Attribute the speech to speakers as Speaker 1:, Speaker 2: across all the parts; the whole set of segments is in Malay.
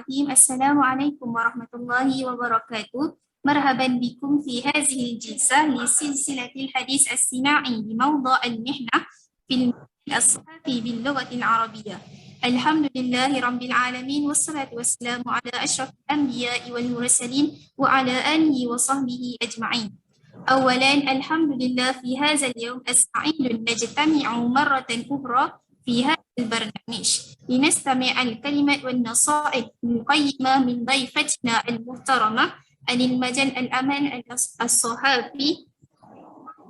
Speaker 1: الرحيم. السلام عليكم ورحمة الله وبركاته. مرحبا بكم في هذه الجلسة لسلسلة الحديث السماعي بموضوع المحنة في المتن الصحفي باللغة العربية. الحمد لله رب العالمين، والصلاة والسلام على أشرف الأنبياء والمرسلين وعلى آله وصحبه أجمعين. أولا الحمد لله في هذا اليوم السعيد نجتمع مرة أخرى في هذا البرنامج لنستمع الكلمات والنصائح القيمة من ضيفتنا المحترمة عن المجال الأمان الصحفي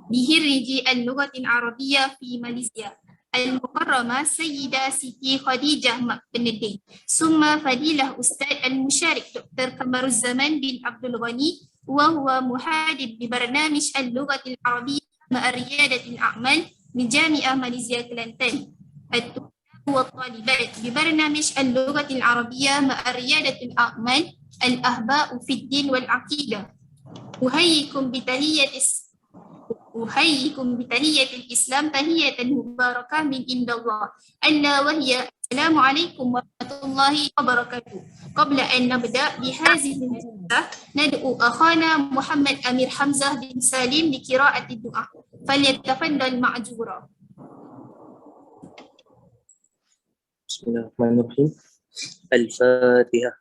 Speaker 1: بخريج اللغة العربية في ماليزيا المكرمة سيدة سيتي خديجة بندين، ثم فضيلة أستاذ المشارك دكتور قمر الزمان بن عبد الغني، وهو محاضر ببرنامج اللغة العربية مع ريادة الأعمال بجامعة ماليزيا كلانتن. الطلاب والطالبات ببرنامج اللغة العربية مع ريادة الأعمال الأحباء في الدين والعقيدة، أحييكم بتحية الإسلام تحية مباركة من عند الله ألا وهي السلام عليكم ورحمة الله وبركاته. قبل أن نبدأ بهذه الجلسة ندعو أخانا محمد أمير حمزة بن سالم لقراءة الدعاء، فليتفضل معذورا.
Speaker 2: بسم الله الرحمن الرحيم. الفاتحة.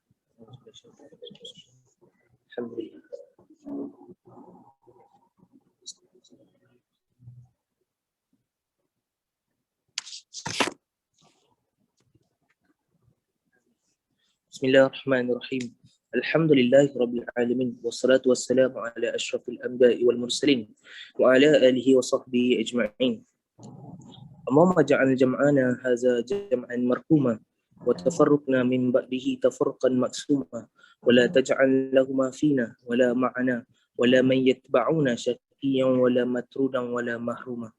Speaker 2: الحمد لله. بسم الله الرحمن الرحيم. الحمد لله رب العالمين، والصلاة والسلام على أشرف الأنبياء والمرسلين وعلى آله وصحبه أجمعين. اللهم اجعل جمعنا هذا جمعا مرحوما وتفرقنا من بعده تفرقا مقسوما، ولا تجعل لهما فينا ولا معنا ولا من يتبعونا شقيا ولا مترودا ولا محروما.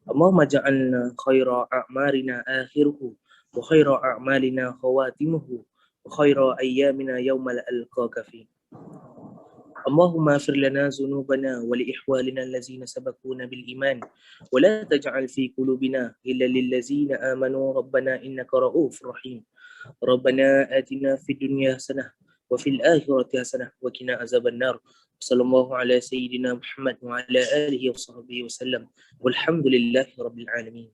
Speaker 2: اللهم اجعلنا خير أعمارنا آخره وخير أعمالنا خواتمه وخير أيامنا يوم ألقاك فيه. اللهم اغفر لنا ذنوبنا ولإخواننا الذين سبقونا بالإيمان، ولا تجعل في قلوبنا إلا للذين آمنوا ربنا إنك رؤوف رحيم. ربنا آتنا في الدنيا حسنة وفي الآخرة حسنة وقنا عذاب النار. صلى الله على سيدنا محمد وعلى آله وصحبه وسلم، والحمد لله رب العالمين.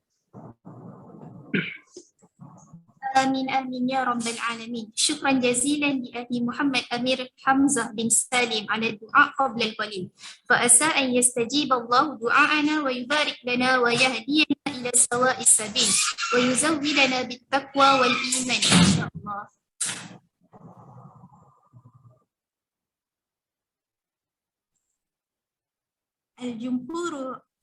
Speaker 1: آمين آمين يا رب العالمين. شكرا جزيلا لأخي محمد أمير حمزة بن سالم على الدعاء قبل القليل، فأسى أن يستجيب الله دعاءنا ويبارك لنا ويهدينا إلى سواء السبيل ويزودنا بالتقوى والإيمان إن شاء الله. الجمهور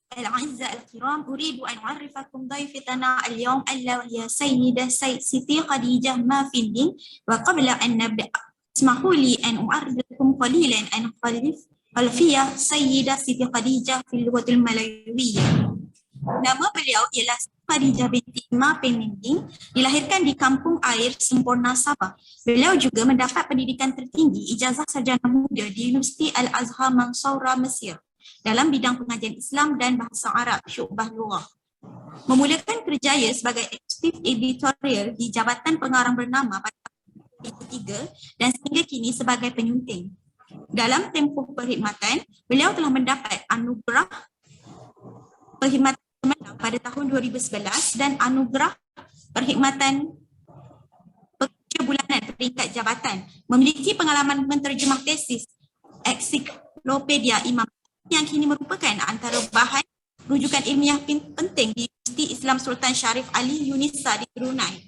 Speaker 1: الأعزاء الكرام، أريد أن أعرفكم ضيفتنا اليوم ألا وهي سيدة سيتي خديجة مافندين. وقبل أن نبدأ اسمحوا لي أن أعرفكم قليلا عن خلفية سيدة سيتي خديجة في اللغة الملايوية. Nama beliau ialah Khadijah binti Mafending, dilahirkan di Kampung Air, Semporna, Sabah. Beliau juga mendapat pendidikan tertinggi ijazah sarjana muda di Universiti Al-Azhar Mansoura, Mesir dalam bidang pengajian Islam dan bahasa Arab Syu'bah Lughah. Memulakan kerjaya sebagai eksekutif editorial di Jabatan Pengarang Bernama pada tahun 2003 dan sehingga kini sebagai penyunting. Dalam tempoh perkhidmatan, beliau telah mendapat anugerah perkhidmatan pada tahun 2011 dan anugerah perkhidmatan pekerja bulanan peringkat jabatan. Memiliki pengalaman menterjemah tesis Ensiklopedia Imam yang kini merupakan antara bahan rujukan ilmiah penting di Universiti Islam Sultan Syarif Ali Yunisa di Brunei,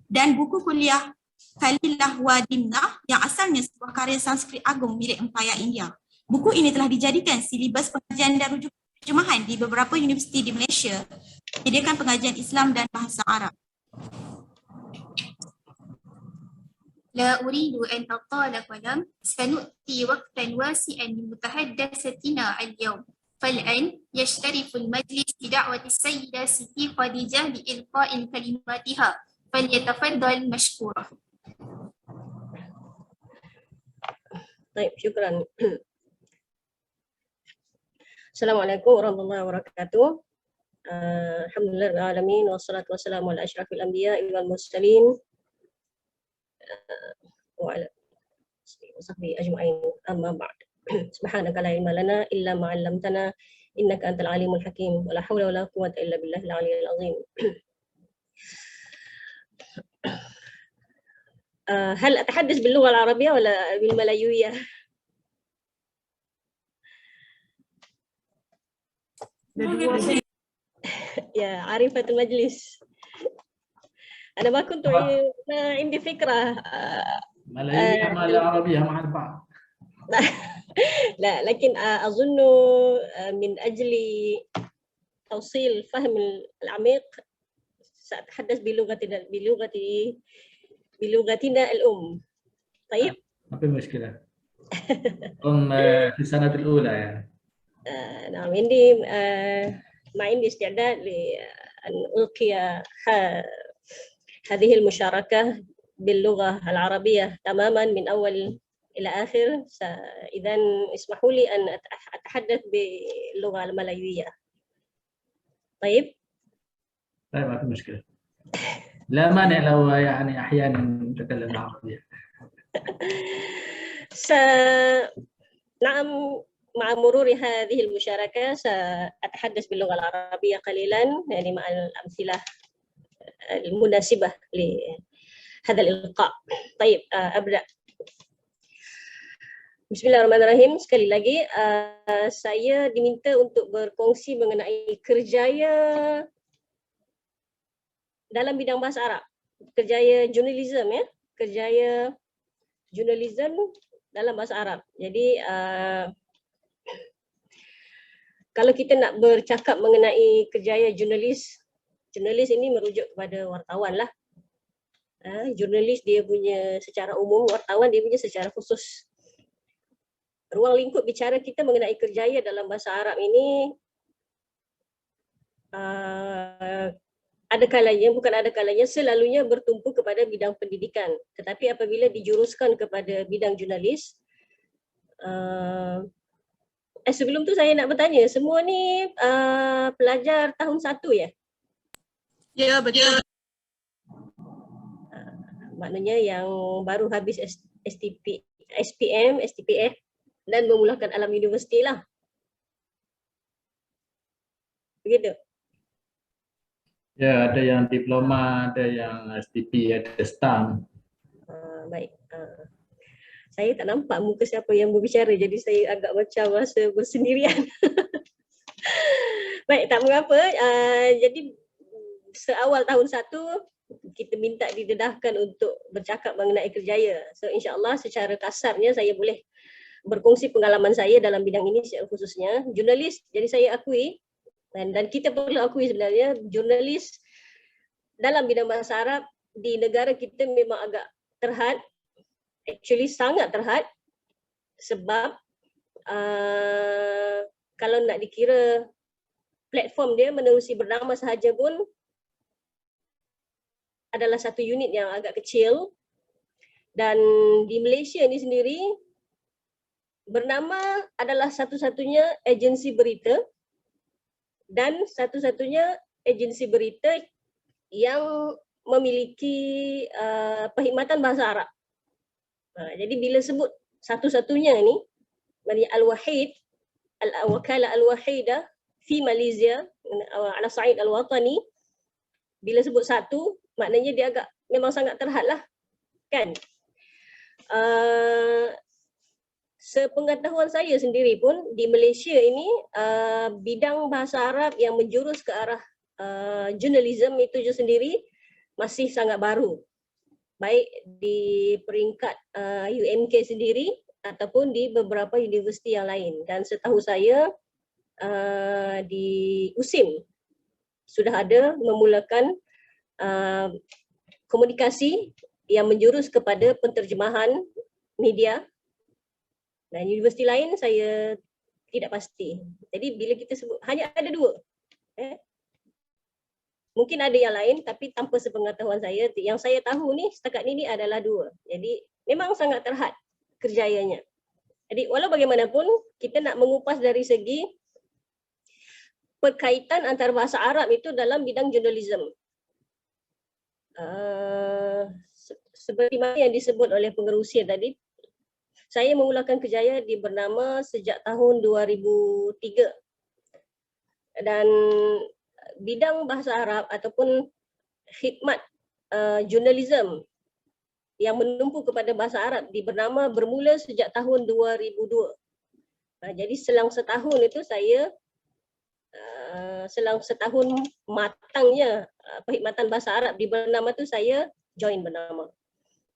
Speaker 1: dan buku kuliah Khalillah wa Dimnah yang asalnya sebuah karya Sanskrit agung milik Empayar India. Buku ini telah dijadikan silibus pengajian dan rujukan terjemahan di beberapa universiti di Malaysia, menyediakan pengajian Islam dan bahasa Arab. لا أريد أن أطال كلام، سنؤتي وقتا واسعا لمتحدثتنا اليوم. فالآن يشترف المجلس بدعوة السيدة سيتي خديجة لإلقاء كلماتها، فليتفضل مشكورا.
Speaker 3: طيب شكرا. Assalamualaikum warahmatullahi wabarakatuh. Alhamdulillah alamin, wassalatu wassalamu ala asyrafil anbiya wal mursalin وصحبه أجمعين. أما بعد. سبحانك لا علم لنا إلا ما علمتنا إنك أنت العليم الحكيم ولا حول ولا قوة إلا بالله العلي العظيم. هل أتحدث باللغة العربية ولا بالملايوية؟ يا عارفة المجلس، أنا ما كنت عندي فكرة.
Speaker 4: ملايوية مع العربية مع البعض.
Speaker 3: لا، لكن أظن من أجل توصيل الفهم العميق سأتحدث بلغتنا الأم. طيب؟
Speaker 4: ما في مشكلة. في السنة الأولى يعني.
Speaker 3: نعم، ما عندي استعداد لأن ألقي هذه المشاركة باللغة العربية تماما من أول إلى آخر. إذا اسمحوا لي أن أتحدث باللغة الملايوية. طيب؟
Speaker 4: طيب ما في مشكلة. لا مانع لو يعني أحيانا نتكلم عربية.
Speaker 3: نعم، مع مرور هذه المشاركة سأتحدث باللغة العربية قليلا، يعني مع الأمثلة المناسبة لهذا الإلقاء. طيب، أبدأ. Bismillahirrahmanirrahim. Sekali lagi, saya diminta untuk berkongsi mengenai kerjaya dalam bidang bahasa Arab. Kerjaya jurnalism, ya. Kerjaya jurnalism dalam bahasa Arab. Jadi, kalau kita nak bercakap mengenai kerjaya jurnalis ini merujuk kepada wartawan lah. Jurnalis dia punya secara umum, wartawan dia punya secara khusus. Ruang lingkup bicara kita mengenai kerjaya dalam bahasa Arab ini selalunya bertumpu kepada bidang pendidikan. Tetapi apabila dijuruskan kepada bidang jurnalis, sebelum tu saya nak bertanya, semua ni pelajar tahun 1 ya?
Speaker 1: Ya, betul.
Speaker 3: Maknanya yang baru habis SPM, STPF dan memulakan alam universiti lah. Begitu?
Speaker 4: Ya, ada yang diploma, ada yang STP, ada STAM.
Speaker 3: Baik. Saya tak nampak muka siapa yang berbicara, jadi saya agak macam rasa bersendirian. Baik, tak mengapa. Jadi seawal tahun 1 kita minta didedahkan untuk bercakap mengenai kerjaya. So insya-Allah secara kasarnya saya boleh berkongsi pengalaman saya dalam bidang ini secara khususnya. Jurnalis, jadi saya akui dan kita perlu akui sebenarnya jurnalis dalam bidang bahasa Arab di negara kita memang agak terhad, actually sangat terhad, sebab kalau nak dikira platform dia menerusi bernama sahaja pun adalah satu unit yang agak kecil. Dan di Malaysia ni sendiri bernama adalah satu-satunya agensi berita dan satu-satunya agensi berita yang memiliki perkhidmatan bahasa Arab. Jadi bila sebut satu-satunya ni, maknanya Al-Wahid, Al-Wakalah Al-Wahidah fi Malaysia ala Sa'id Al-Watani, bila sebut satu, maknanya dia agak memang sangat terhad lah, kan? Sepengetahuan saya sendiri pun di Malaysia ini bidang bahasa Arab yang menjurus ke arah jurnalisme itu sendiri masih sangat baru, baik di peringkat UMK sendiri ataupun di beberapa universiti yang lain. Dan setahu saya di USIM sudah ada memulakan komunikasi yang menjurus kepada penterjemahan media. Dan universiti lain saya tidak pasti. Jadi bila kita sebut, hanya ada 2. Mungkin ada yang lain tapi tanpa sepengetahuan saya. Yang saya tahu ni setakat ini adalah 2. Jadi memang sangat terhad kerjayanya. Jadi walau bagaimanapun kita nak mengupas dari segi perkaitan antara bahasa Arab itu dalam bidang jurnalisme. Seperti mana yang disebut oleh pengerusi tadi, Saya memulakan kerjaya di Bernama sejak tahun 2003 dan bidang bahasa Arab ataupun khidmat jurnalism yang menumpu kepada bahasa Arab di Bernama bermula sejak tahun 2002. Jadi selang setahun itu saya selang setahun matangnya perkhidmatan bahasa Arab di Bernama tu saya join Bernama.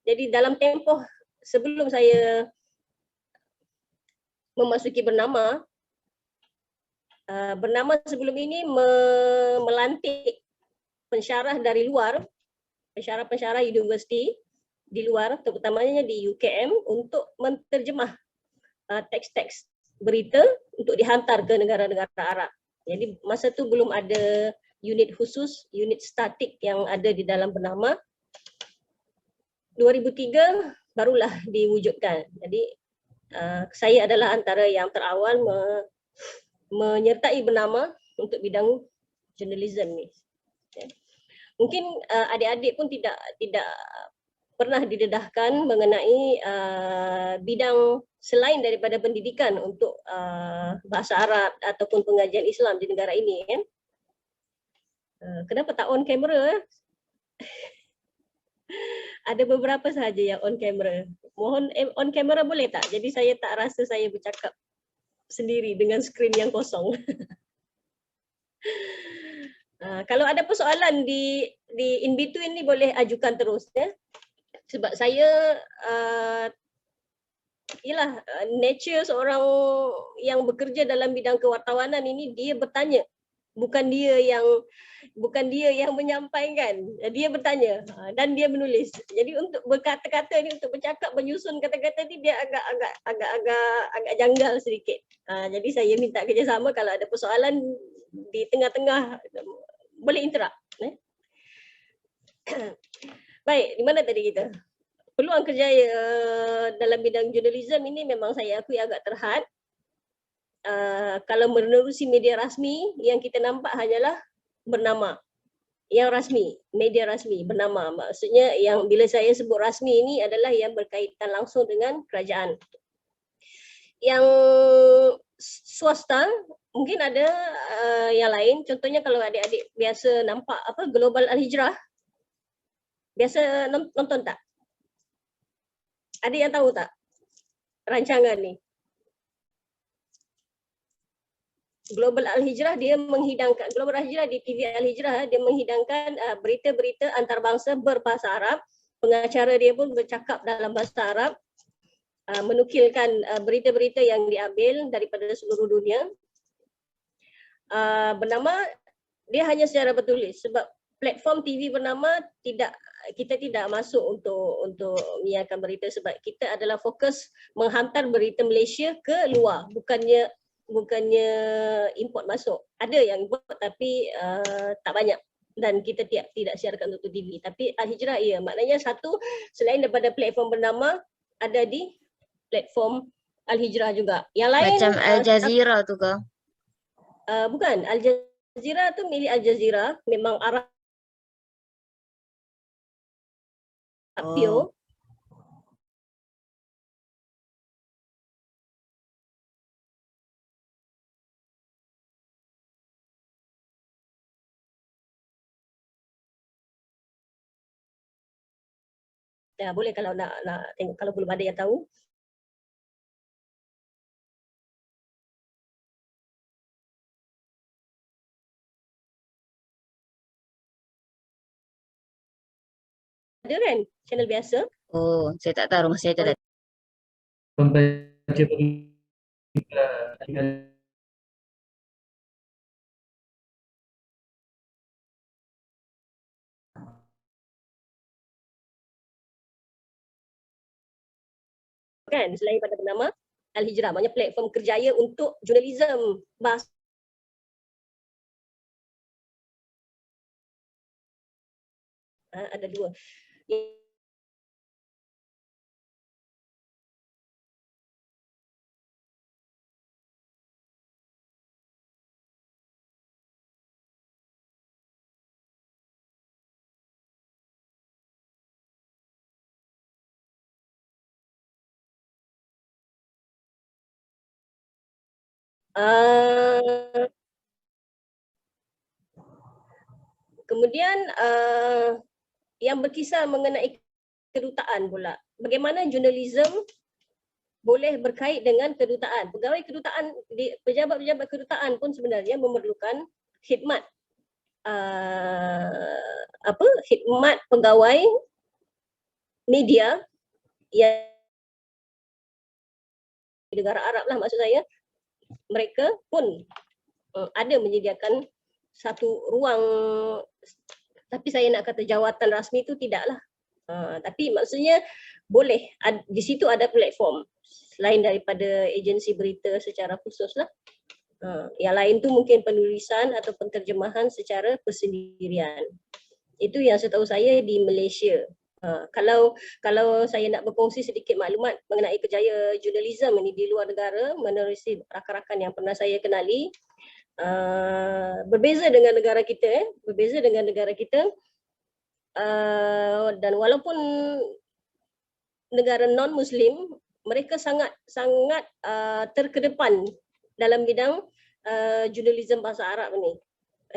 Speaker 3: Jadi dalam tempoh sebelum saya memasuki Bernama, Bernama sebelum ini melantik pensyarah dari luar, pensyarah-pensyarah universiti di luar, terutamanya di UKM untuk menterjemah teks-teks berita untuk dihantar ke negara-negara Arab. Jadi masa tu belum ada unit khusus, unit statik yang ada di dalam Bernama. 2003 barulah diwujudkan. Jadi saya adalah antara yang terawal menyertai Bernama untuk bidang jurnalism ni. Mungkin adik-adik pun tidak pernah didedahkan mengenai bidang selain daripada pendidikan untuk bahasa Arab ataupun pengajian Islam di negara ini, kan? Kenapa tak on kamera? Ada beberapa sahaja yang on kamera. Mohon on kamera boleh tak? Jadi saya tak rasa saya bercakap sendiri dengan skrin yang kosong. Kalau ada persoalan di in between ni boleh ajukan terus, ya. Sebab saya nature seorang yang bekerja dalam bidang kewartawanan ini, dia bertanya, bukan dia yang menyampaikan, dia bertanya dan dia menulis. Jadi untuk berkata-kata ni, untuk bercakap menyusun kata-kata ni, dia agak janggal sedikit. Jadi saya minta kerjasama. Kalau ada persoalan di tengah-tengah boleh interrupt. Baik, di mana tadi kita? Peluang kerjaya dalam bidang jurnalism ini memang saya akui agak terhad. Kalau menerusi media rasmi, yang kita nampak hanyalah Bernama. Yang rasmi, media rasmi, Bernama. Maksudnya yang bila saya sebut rasmi ini adalah yang berkaitan langsung dengan kerajaan. Yang swasta, mungkin ada yang lain. Contohnya kalau adik-adik biasa nampak Global Al-Hijrah, biasa nonton tak? Ada yang tahu tak rancangan ni? Global Al-Hijrah dia menghidangkan, Global Al-Hijrah di TV Al-Hijrah, dia menghidangkan berita-berita antarabangsa berbahasa Arab. Pengacara dia pun bercakap dalam bahasa Arab, menukilkan berita-berita yang diambil daripada seluruh dunia. Bernama dia hanya secara bertulis, sebab platform TV Bernama kita tidak masuk untuk menyiarkan berita, sebab kita adalah fokus menghantar berita Malaysia ke luar, bukannya import masuk. Ada yang import tapi tak banyak, dan kita tidak siarkan untuk TV. Tapi Al-Hijrah ya, maknanya satu, selain daripada platform Bernama, ada di platform Al-Hijrah juga. Yang lain
Speaker 5: Macam Al Jazeera tu ke?
Speaker 3: Bukan, Al Jazeera tu milik Al Jazeera, memang Arab pure. Ya, boleh kalau nak tengok, kalau belum ada yang tahu. Ada kan channel biasa.
Speaker 5: Oh, saya tak tahu, rumah saya tak ada.
Speaker 4: Pembaca berita
Speaker 3: Kan, selain pada bernama Al-Hijrah, maknanya platform kerjaya untuk jurnalism bahasa. Ada dua. Kemudian yang berkisar mengenai kedutaan pula. Bagaimana jurnalism boleh berkait dengan kedutaan. Pegawai kedutaan, pejabat-pejabat kedutaan pun sebenarnya memerlukan khidmat khidmat pegawai media yang negara Arab lah maksud saya. Mereka pun ada menyediakan satu ruang, tapi saya nak kata jawatan rasmi itu tidaklah. Tapi maksudnya boleh, di situ ada platform selain daripada agensi berita secara khusus lah. Yang lain tu mungkin penulisan atau penterjemahan secara persendirian. Itu yang setahu saya di Malaysia. Kalau saya nak berkongsi sedikit maklumat mengenai kerjaya jurnalisme ini di luar negara menerusi rakan-rakan yang pernah saya kenali, berbeza dengan negara kita, dan walaupun negara non-Muslim, mereka sangat terkedepan dalam bidang jurnalisme bahasa Arab ni.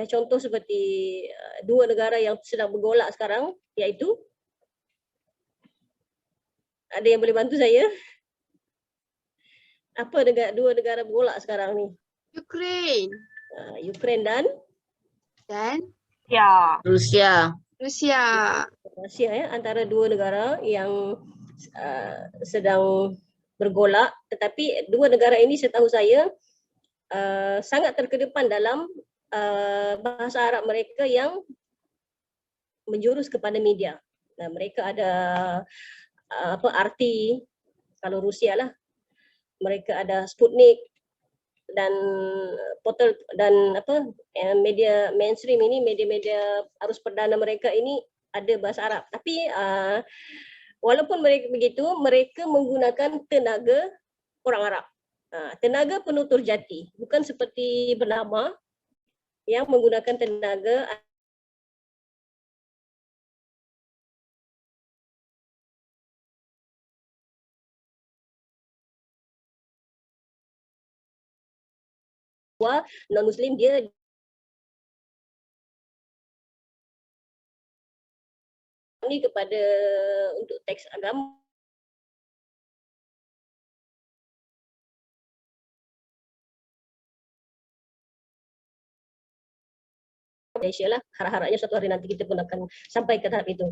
Speaker 3: Contoh seperti dua negara yang sedang bergolak sekarang, iaitu, ada yang boleh bantu saya? Apa dua negara bergolak sekarang ni?
Speaker 6: Ukraine
Speaker 3: Ukraine dan
Speaker 5: Rusia.
Speaker 3: Rusia ya, antara dua negara yang sedang bergolak, tetapi dua negara ini setahu saya sangat terkedepan dalam bahasa Arab mereka yang menjurus kepada media. Mereka ada RT, kalau Rusia lah, mereka ada Sputnik, dan portal dan media mainstream ini, media-media arus perdana mereka ini ada bahasa Arab. Tapi walaupun mereka begitu, mereka menggunakan tenaga orang Arab, tenaga penutur jati, bukan seperti bernama yang menggunakan tenaga non-Muslim. Dia ni kepada untuk teks agama Malaysia lah. Harap-harapnya suatu hari nanti kita pun akan sampai ke tahap itu.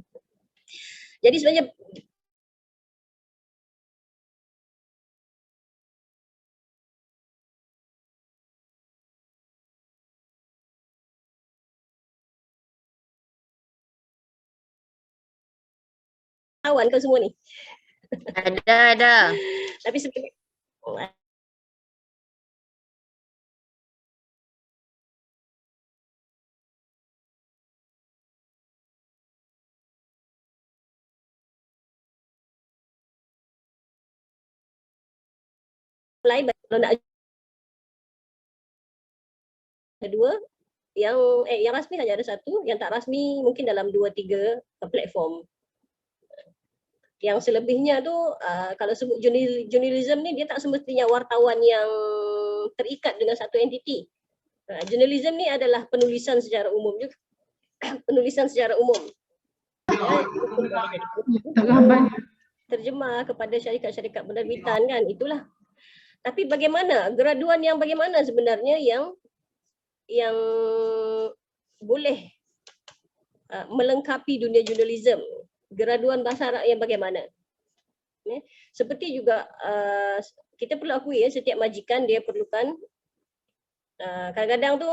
Speaker 3: Jadi sebenarnya kawan kau semua ni.
Speaker 5: Ada.
Speaker 3: Tapi sebenarnya lain kalau nak ada dua, yang rasmi hanya ada satu, yang tak rasmi mungkin dalam 2-3 platform. Yang selebihnya tu kalau sebut jurnalisme ni, dia tak semestinya wartawan yang terikat dengan satu entiti. Jurnalisme ni adalah penulisan secara umum juga. Penulisan secara umum. Terjemah kepada syarikat-syarikat penerbitan kan, itulah. Tapi bagaimana graduan yang bagaimana sebenarnya yang boleh melengkapi dunia jurnalisme? Graduan bahasa Arab yang bagaimana? Seperti juga kita perlu akui ya, setiap majikan dia perlukan kadang-kadang tu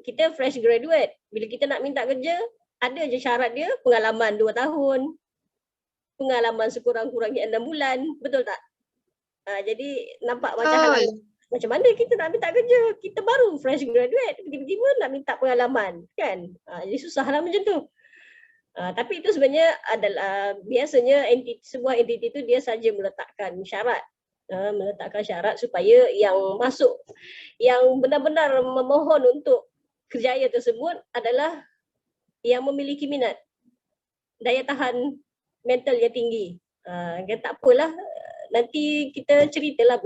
Speaker 3: kita fresh graduate, bila kita nak minta kerja ada je syarat dia pengalaman 2 tahun, pengalaman sekurang-kurangnya 6 bulan, betul tak? Jadi nampak macam mana kita nak minta kerja, kita baru fresh graduate, tiba-tiba nak minta pengalaman kan. Jadi susahlah macam tu. Tapi itu sebenarnya adalah biasanya sebuah entiti itu dia saja meletakkan syarat supaya yang masuk, yang benar-benar memohon untuk kerjaya tersebut adalah yang memiliki minat, daya tahan mental yang tinggi. Tak apalah nanti kita ceritalah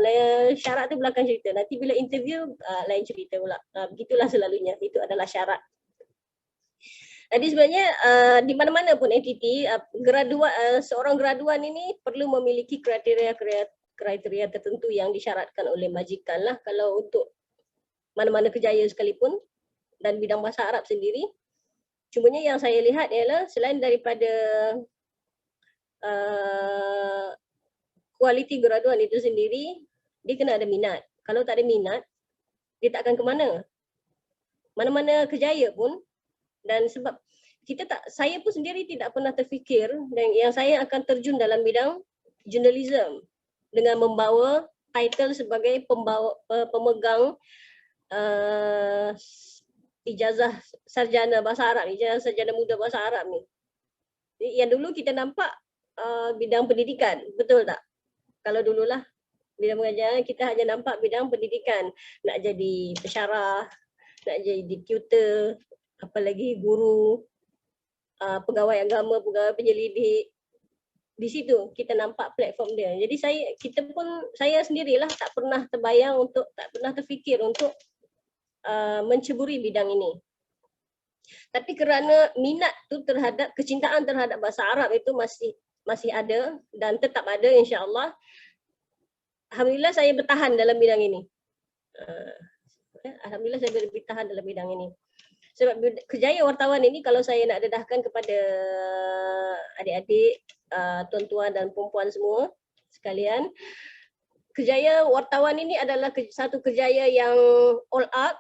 Speaker 3: syarat tu belakang cerita. Nanti bila interview lain cerita pula. Begitulah selalunya. Itu adalah syarat. Jadi sebenarnya di mana-mana pun entiti, seorang graduan ini perlu memiliki kriteria tertentu yang disyaratkan oleh majikan lah kalau untuk mana-mana kerjaya sekalipun dan bidang bahasa Arab sendiri. Cumanya yang saya lihat ialah selain daripada kualiti graduan itu sendiri, dia kena ada minat. Kalau tak ada minat, dia tak akan ke mana. Mana-mana kerjaya pun. Dan sebab saya pun sendiri tidak pernah terfikir dan yang saya akan terjun dalam bidang journalism dengan membawa title sebagai pemegang ijazah sarjana bahasa Arab, ijazah sarjana muda bahasa Arab ni. Yang dulu kita nampak bidang pendidikan, betul tak? Kalau dululah bidang pengajaran kita hanya nampak bidang pendidikan, nak jadi pensyarah, nak jadi tutor, apalagi guru, pegawai agama, pegawai penyelidik. Di situ kita nampak platform dia. Jadi saya sendirilah tak pernah terfikir untuk menceburi bidang ini. Tapi kerana minat tu kecintaan terhadap bahasa Arab itu masih ada dan tetap ada, insya-Allah. Alhamdulillah saya bertahan dalam bidang ini. Alhamdulillah saya bertahan dalam bidang ini. Sebab kerjaya wartawan ini kalau saya nak dedahkan kepada adik-adik, tuan-tuan dan perempuan semua sekalian, kerjaya wartawan ini adalah satu kerjaya yang all out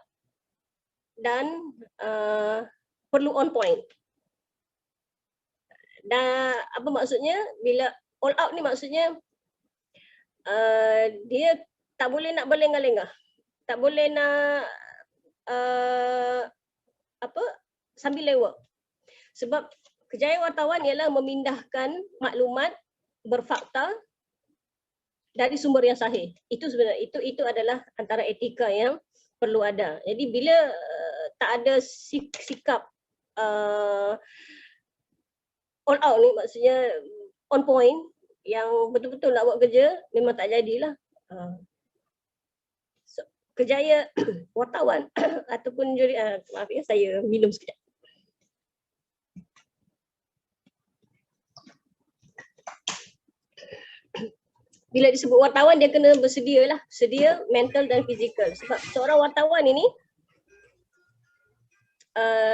Speaker 3: dan perlu on point. Dan apa maksudnya? Bila all out ni maksudnya dia tak boleh nak berlengah-lengah. Tak boleh nak sambil lewat. Sebab kerjaya wartawan ialah memindahkan maklumat berfakta dari sumber yang sahih. Itu sebenarnya itu adalah antara etika yang perlu ada. Jadi bila tak ada sikap all out ni, maksudnya on point, yang betul-betul nak buat kerja, memang tak jadilah. Kerjaya wartawan ataupun maaf ya, saya minum sekejap. Bila disebut wartawan, dia kena sedia mental dan fizikal. Sebab seorang wartawan ini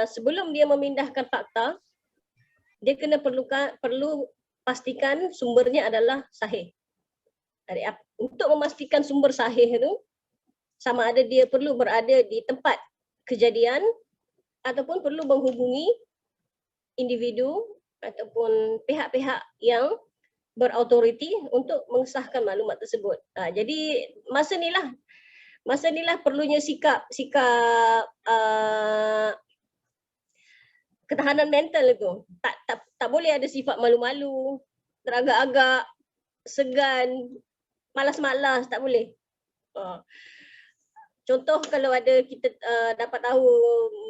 Speaker 3: sebelum dia memindahkan fakta, dia kena perlu pastikan sumbernya adalah sahih. Untuk memastikan sumber sahih itu, sama ada dia perlu berada di tempat kejadian ataupun perlu menghubungi individu ataupun pihak-pihak yang berautoriti untuk mengesahkan maklumat tersebut. Jadi masa inilah perlunya sikap ketahanan mental itu. Tak boleh ada sifat malu-malu, teragak-agak, segan, malas-malas, tak boleh. Contoh kalau kita dapat tahu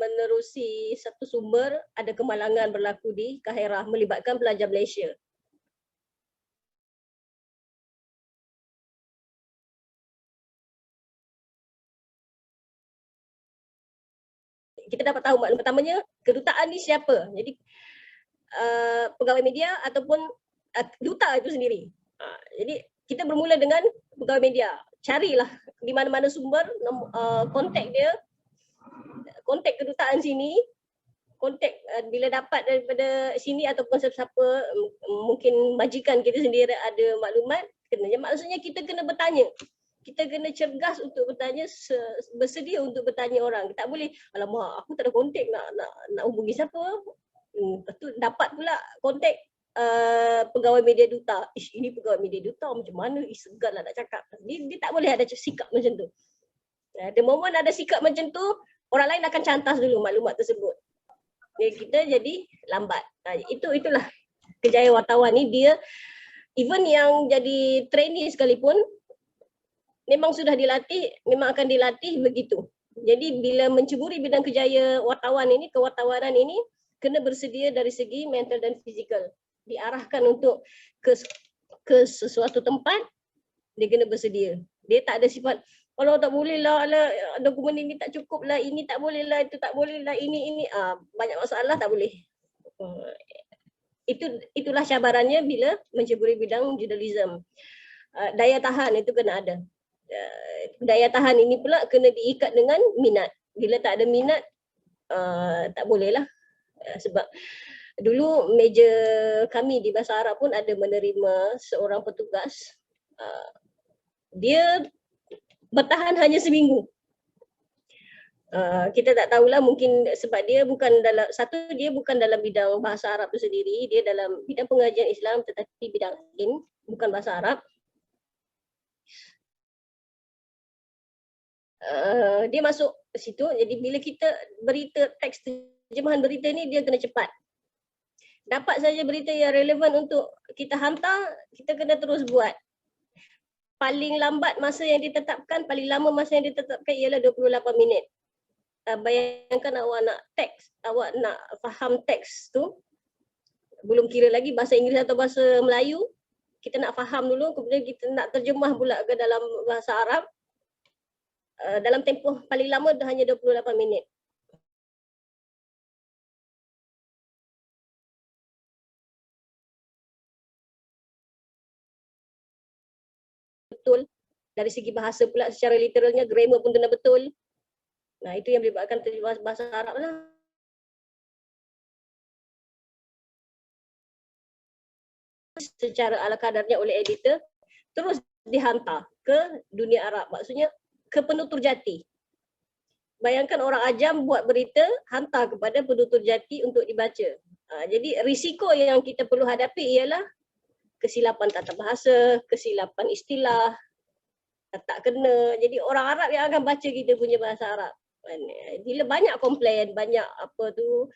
Speaker 3: menerusi satu sumber ada kemalangan berlaku di Kahirah melibatkan pelajar Malaysia. Kita dapat tahu maklumat pertamanya kedutaan ni siapa. Jadi pegawai media ataupun duta itu sendiri. Jadi kita bermula dengan pegawai media. Carilah di mana-mana sumber, kontak dia, kontak kedutaan sini, kontak bila dapat daripada sini ataupun siapa-siapa, mungkin majikan kita sendiri ada maklumat, maksudnya kita kena bertanya. Kita kena cergas untuk bertanya, bersedia untuk bertanya orang. Tak boleh, alamak aku tak ada kontak nak hubungi siapa. Lepas tu dapat pula kontak pegawai media duta. Ini pegawai media duta macam mana? Segan lah nak cakap. Dia tak boleh ada sikap macam tu. The moment ada sikap macam tu, orang lain akan cantas dulu maklumat tersebut. Kita jadi lambat. Itulah kerjaya wartawan ni. Dia even yang jadi trainee sekalipun memang sudah dilatih, memang akan dilatih begitu. Jadi bila menceburi bidang kerjaya wartawan ini, kewartawanan ini, kena bersedia dari segi mental dan fizikal. Diarahkan untuk ke sesuatu tempat dia kena bersedia. Dia tak ada sifat, kalau tak boleh lah, dokumen ini tak cukup lah, ini tak boleh lah, itu tak boleh lah, ini banyak masalah tak boleh. Itulah cabarannya bila menceburi bidang jurnalism. Daya tahan itu kena ada. Daya tahan ini pula kena diikat dengan minat. Bila tak ada minat, tak boleh lah. Sebab dulu meja kami di Bahasa Arab pun ada menerima seorang petugas. Dia bertahan hanya seminggu. Kita tak tahulah, mungkin sebab dia bukan dalam bidang bahasa Arab tu sendiri, dia dalam bidang pengajian Islam tetapi bidang lain, bukan bahasa Arab. Dia masuk ke situ, jadi bila kita berita, teks terjemahan berita ni dia kena cepat. Dapat saja berita yang relevan untuk kita hantar, kita kena terus buat. Paling lambat masa yang ditetapkan, paling lama masa yang ditetapkan ialah 28 minit. Bayangkan awak nak faham teks tu, belum kira lagi bahasa Inggeris atau bahasa Melayu, kita nak faham dulu, kemudian kita nak terjemah pula ke dalam bahasa Arab. Dalam tempoh paling lama dah hanya 28 minit. Betul. Dari segi bahasa pula, secara literalnya, grammar pun kena betul. Nah, itu yang melibatkan terjemah bahasa Arab lah. Secara ala kadarnya oleh editor, terus dihantar ke dunia Arab. Maksudnya ke penutur jati. Bayangkan orang ajam buat berita, hantar kepada penutur jati untuk dibaca. Jadi risiko yang kita perlu hadapi ialah kesilapan tata bahasa, kesilapan istilah, tak kena. Jadi orang Arab yang akan baca kita punya bahasa Arab. Bila banyak komplain, banyak apa tu,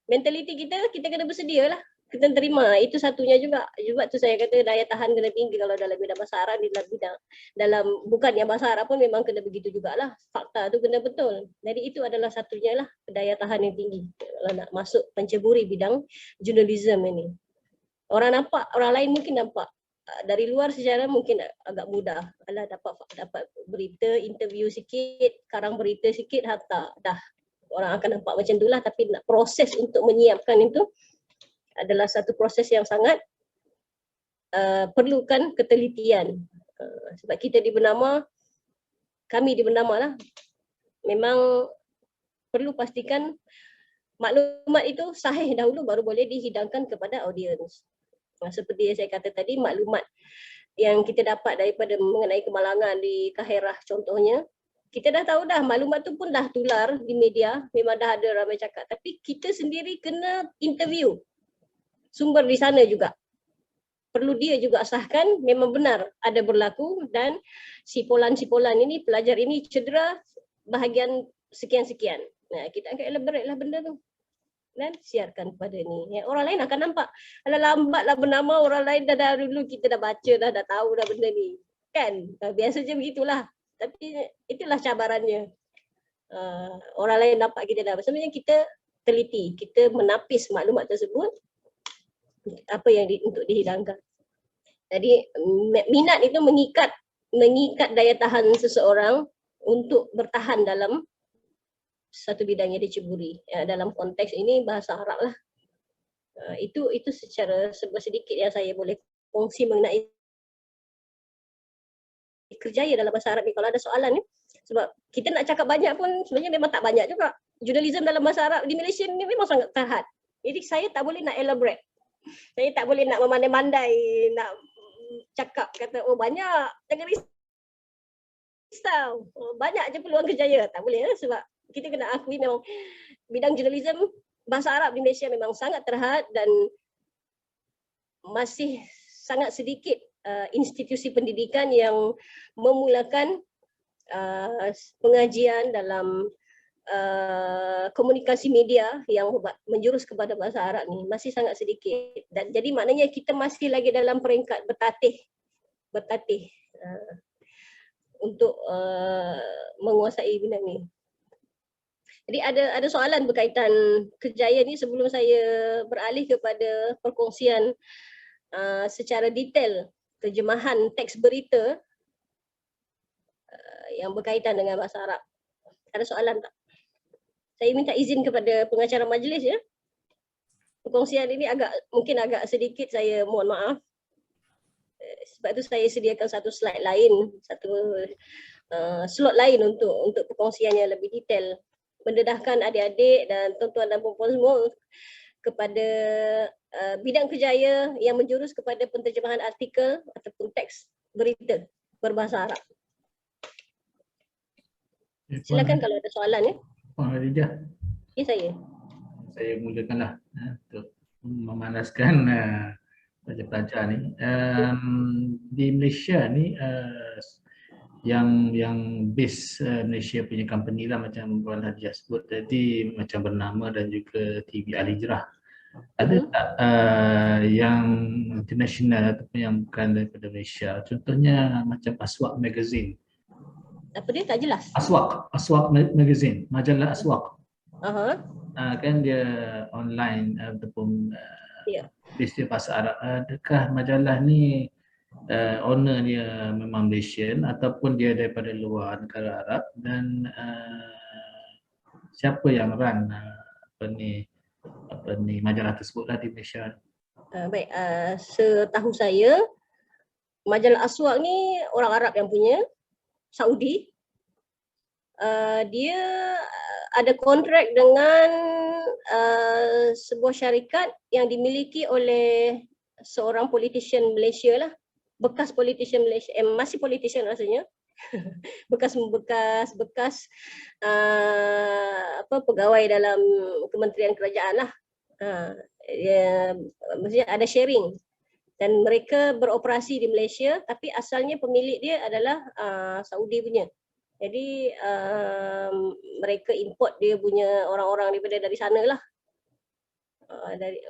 Speaker 3: mentaliti kita kena bersedia lah. Kita terima. Itu satunya juga. Sebab tu saya kata daya tahan kena tinggi kalau dalam bidang bahasa Arab, dalam bukan yang bahasa Arab pun memang kena begitu jugalah. Fakta tu kena betul. Jadi itu adalah satunya lah, daya tahan yang tinggi kalau nak masuk penceburi bidang jurnalism ini. Orang lain mungkin nampak dari luar secara mungkin agak mudah. Alah, dapat berita, interview sikit, karang berita sikit, hantar. Dah. Orang akan nampak macam itulah, tapi nak proses untuk menyiapkan itu adalah satu proses yang sangat perlukan ketelitian. Sebab kita kami di Bernama lah, memang perlu pastikan maklumat itu sahih dahulu baru boleh dihidangkan kepada audiens. Seperti yang saya kata tadi, maklumat yang kita dapat daripada mengenai kemalangan di Kahirah contohnya, kita dah tahu dah, maklumat tu pun dah tular di media, memang dah ada ramai cakap, tapi kita sendiri kena interview sumber di sana juga. Perlu dia juga sahkan memang benar ada berlaku dan sipolan-sipolan ini, pelajar ini cedera bahagian sekian-sekian. Nah, kita akan elaborate lah benda tu dan siarkan kepada ni. Orang lain akan nampak, alah lambatlah Bernama, orang lain dah dulu kita dah baca dah tahu dah benda ni. Kan? Biasa je begitulah. Tapi itulah cabarannya. Orang lain nampak kita dah. Sebenarnya kita teliti, kita menapis maklumat tersebut apa yang untuk dihidangkan. Jadi minat itu mengikat daya tahan seseorang untuk bertahan dalam satu bidang yang diceburi. Dalam konteks ini bahasa Arab lah. Itu secara sedikit yang saya boleh kongsi mengenai kerjaya dalam bahasa Arab ni. Kalau ada soalan ni, sebab kita nak cakap banyak pun sebenarnya memang tak banyak juga. Jurnalism dalam bahasa Arab di Malaysia ni memang sangat terhad. Jadi saya tak boleh nak elaborate. Saya tak boleh nak memandai-mandai, nak cakap kata oh banyak, jangan risau, banyak je peluang kerjaya. Tak boleh sebab kita kena akui memang bidang jurnalism bahasa Arab di Malaysia memang sangat terhad dan masih sangat sedikit institusi pendidikan yang memulakan pengajian dalam komunikasi media yang menjurus kepada bahasa Arab ni masih sangat sedikit. Dan jadi maknanya kita masih lagi dalam peringkat bertatih untuk menguasai bidang ni. Jadi ada soalan berkaitan kerjaya ni sebelum saya beralih kepada perkongsian secara detail terjemahan teks berita yang berkaitan dengan bahasa Arab. Ada soalan tak? Saya minta izin kepada pengacara majlis ya. Perkongsian ini mungkin agak sedikit, saya mohon maaf. Sebab itu saya sediakan satu slide lain, satu slot lain untuk perkongsiannya lebih detail, mendedahkan adik-adik dan tuan-tuan dan puan-puan semua kepada bidang kerjaya yang menjurus kepada penterjemahan artikel ataupun teks berita berbahasa Arab. Silakan kalau ada soalan ya.
Speaker 4: Puan Khadijah.
Speaker 3: Ya,
Speaker 4: Saya mulakanlah untuk memanaskan pelajar-pelajar ni. Di Malaysia ni yang base Malaysia punya company lah, macam Puan Khadijah sebut tadi, macam Bernama dan juga TV Al Hijrah. Ada tak yang international ataupun yang bukan daripada Malaysia? Contohnya macam Aswaq Magazine.
Speaker 3: Apa dia tak jelas?
Speaker 4: Aswaq Magazine, majalah Aswaq. Kan dia online ataupun base dia bahasa Arab. Adakah majalah ni owner dia memang Malaysian ataupun dia daripada luar negara Arab, dan siapa yang run majalah tersebutlah di Malaysia?
Speaker 3: Baik, setahu saya majalah Aswaq ni orang Arab yang punya, Saudi. Dia ada kontrak dengan sebuah syarikat yang dimiliki oleh seorang politician Malaysia lah, bekas politician Malaysia, masih politician rasanya. bekas pegawai dalam kementerian kerajaan lah. Maksudnya ada sharing, dan mereka beroperasi di Malaysia tapi asalnya pemilik dia adalah Saudi punya. Jadi mereka import dia punya orang-orang daripada dari sana lah,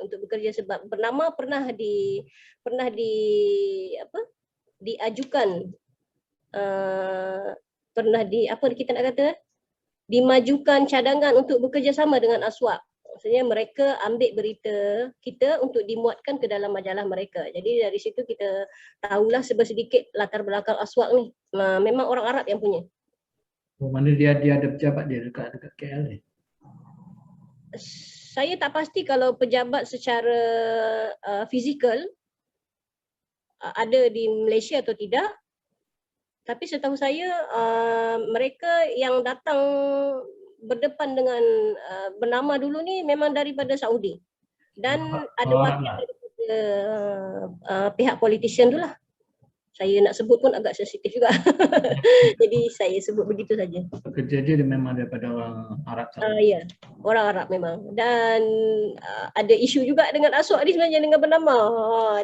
Speaker 3: untuk bekerja. Sebab Bernama pernah diajukan, dimajukan cadangan untuk bekerja sama dengan Aswaq. Maksudnya mereka ambil berita kita untuk dimuatkan ke dalam majalah mereka. Jadi dari situ kita tahulah sedikit latar belakang Aswaq ni. Memang orang Arab yang punya.
Speaker 4: Mana dia ada pejabat dia dekat KL ni?
Speaker 3: Saya tak pasti kalau pejabat secara fizikal ada di Malaysia atau tidak. Tapi setahu saya mereka yang datang berdepan dengan Bernama dulu ni memang daripada Saudi. Dan ada wakil daripada pihak politician tu lah. Saya nak sebut pun agak sensitif juga. Jadi saya sebut begitu saja.
Speaker 4: Pekerja dia memang daripada orang Arab.
Speaker 3: Ya, orang Arab memang. Dan ada isu juga dengan Aswaq ni sebenarnya dengan Bernama.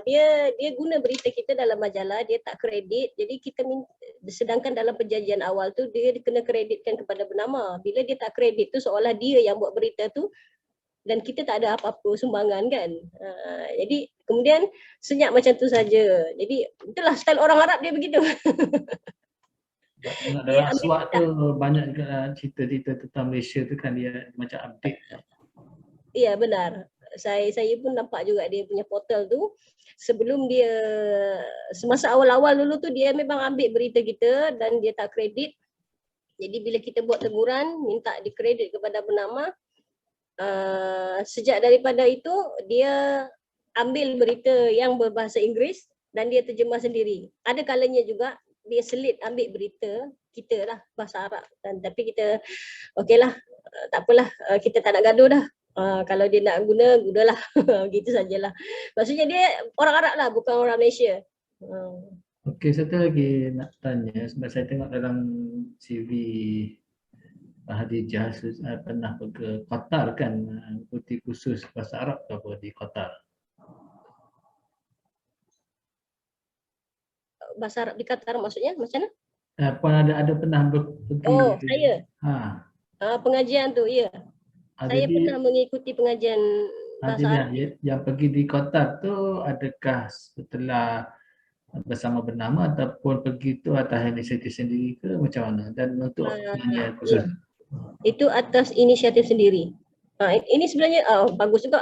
Speaker 3: Dia guna berita kita dalam majalah, dia tak kredit. Jadi kita sedangkan dalam perjanjian awal tu dia kena kreditkan kepada Bernama. Bila dia tak kredit tu seolah dia yang buat berita tu, dan kita tak ada apa-apa sumbangan kan. Jadi kemudian senyap macam tu saja. Jadi itulah style orang Arab dia begitu.
Speaker 4: Dalam Aswaq tu banyak juga cerita-cerita tentang Malaysia tu kan, dia macam update.
Speaker 3: Ya, benar. Saya pun nampak juga dia punya portal tu. Sebelum dia, semasa awal-awal dulu tu dia memang ambil berita kita dan dia tak kredit. Jadi bila kita buat teguran minta dikredit kepada Bernama, sejak daripada itu dia ambil berita yang berbahasa Inggeris dan dia terjemah sendiri. Ada kalanya juga dia selit ambil berita kita lah bahasa Arab, dan tapi kita okeylah, tak apalah, kita tak nak gaduh dah. Kalau dia nak gunalah. Gitu sajalah. Maksudnya dia orang Arab lah, bukan orang Malaysia.
Speaker 4: Okey, satu lagi nak tanya, sebab saya tengok dalam CV Khadijah pernah ke Qatar kan, ikuti kursus bahasa Arab ke apa di Qatar?
Speaker 3: Bahasa Arab di Qatar maksudnya macam mana?
Speaker 4: Puan ada pernah pergi?
Speaker 3: Oh, saya. Pengajian tu, ya. Saya
Speaker 4: Jadi,
Speaker 3: pernah mengikuti pengajian bahasa Arab.
Speaker 4: Yang pergi di Qatar tu adakah setelah bersama Bernama ataupun pergi tu atas inisiatif sendiri ke macam mana? Dan untuk pengajian khusus?
Speaker 3: Itu atas inisiatif sendiri. Ini sebenarnya bagus juga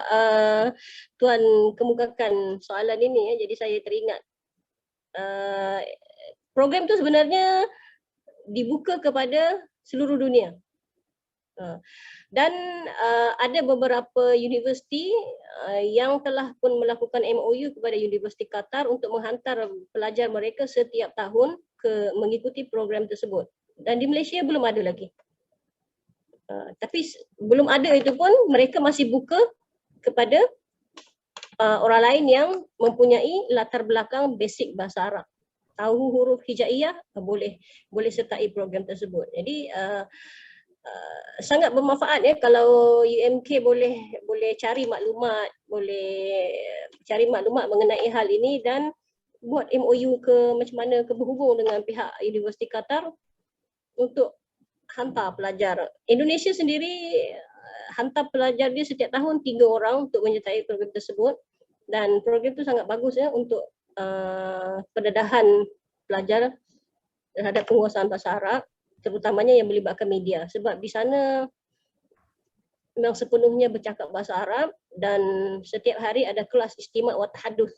Speaker 3: Tuan kemukakan soalan ini ya. Jadi saya teringat program tu sebenarnya dibuka kepada seluruh dunia. Dan ada beberapa universiti yang telah pun melakukan MOU kepada Universiti Qatar untuk menghantar pelajar mereka setiap tahun mengikuti program tersebut. Dan di Malaysia belum ada lagi. Tapi belum ada itu pun mereka masih buka kepada orang lain yang mempunyai latar belakang basic bahasa Arab. Tahu huruf hijaiyah, boleh sertai program tersebut. Jadi sangat bermanfaat ya kalau UMK boleh cari maklumat, mengenai hal ini dan buat MOU macam mana berhubung dengan pihak Universiti Qatar untuk hantar pelajar. Indonesia sendiri hantar pelajar dia setiap tahun 3 orang untuk menyertai program tersebut, dan program itu sangat bagus ya untuk pendedahan pelajar terhadap penguasaan bahasa Arab, terutamanya yang melibatkan media, sebab di sana memang sepenuhnya bercakap bahasa Arab dan setiap hari ada kelas istimak wa tahadduts,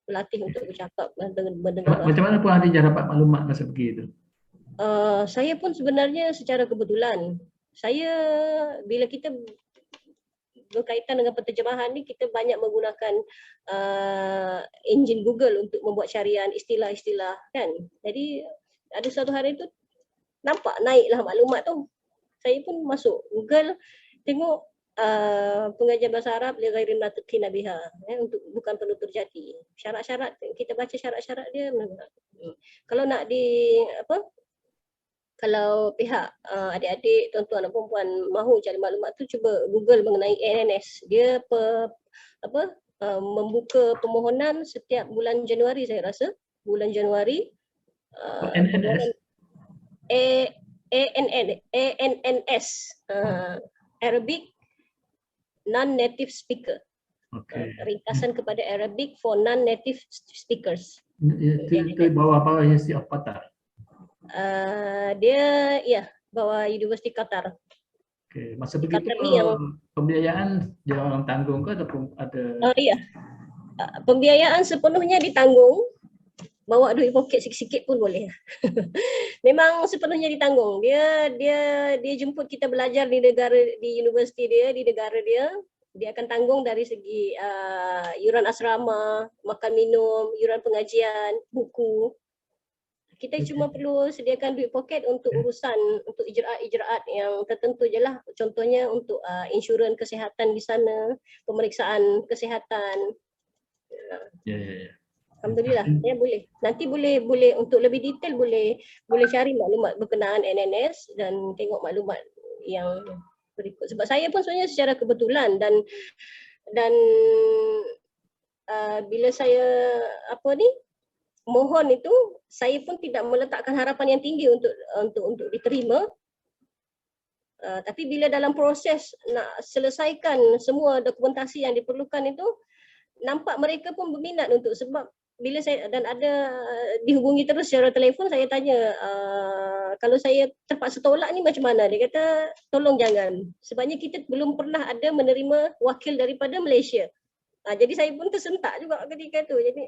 Speaker 3: berlatih untuk bercakap mendengar.
Speaker 4: Macam mana Puan Khadijah dapat maklumat masa pergi itu?
Speaker 3: Saya pun sebenarnya secara kebetulan. Bila kita berkaitan dengan penterjemahan ni, kita banyak menggunakan enjin Google untuk membuat carian istilah-istilah kan. Jadi ada suatu hari tu nampak naiklah maklumat tu. Saya pun masuk Google tengok pengajian bahasa Arab li ghairi natiqina biha, untuk bukan penutur jati. Syarat-syarat kita baca syarat-syarat dia. Kalau nak kalau pihak adik-adik, tuan-tuan dan puan mahu cari maklumat tu, cuba Google mengenai NNS. Dia membuka permohonan setiap bulan Januari, saya rasa. Bulan Januari.
Speaker 4: NNS?
Speaker 3: ANNS. Arabic Non-Native Speaker.
Speaker 4: Okay.
Speaker 3: Ringkasan kepada Arabic for Non-Native Speakers.
Speaker 4: Itu bawah University of Qatar.
Speaker 3: Dia bawah Universiti Qatar.
Speaker 4: Okay. Masa begitu pembiayaan dia orang tanggung ke ataupun ada?
Speaker 3: Pembiayaan sepenuhnya ditanggung. Bawa duit poket sikit-sikit pun boleh. Memang sepenuhnya ditanggung. Dia jemput kita belajar di universiti dia, di negara dia. Dia akan tanggung dari segi yuran asrama, makan minum, yuran pengajian, buku. Kita cuma perlu sediakan duit poket untuk urusan, untuk ijraat-ijraat yang tertentu je lah. Contohnya untuk insurans kesihatan di sana, pemeriksaan kesihatan. Alhamdulillah, boleh. Nanti boleh untuk lebih detail boleh cari maklumat berkenaan NNS dan tengok maklumat yang berikut. Sebab saya pun sebenarnya secara kebetulan dan bila saya mohon itu, saya pun tidak meletakkan harapan yang tinggi untuk diterima. Tapi bila dalam proses nak selesaikan semua dokumentasi yang diperlukan itu, nampak mereka pun berminat untuk, sebab bila saya dan ada dihubungi terus secara telefon, saya tanya kalau saya terpaksa tolak ni macam mana. Dia kata tolong jangan, sebabnya kita belum pernah ada menerima wakil daripada Malaysia. Jadi saya pun tersentak juga ketika tu. Jadi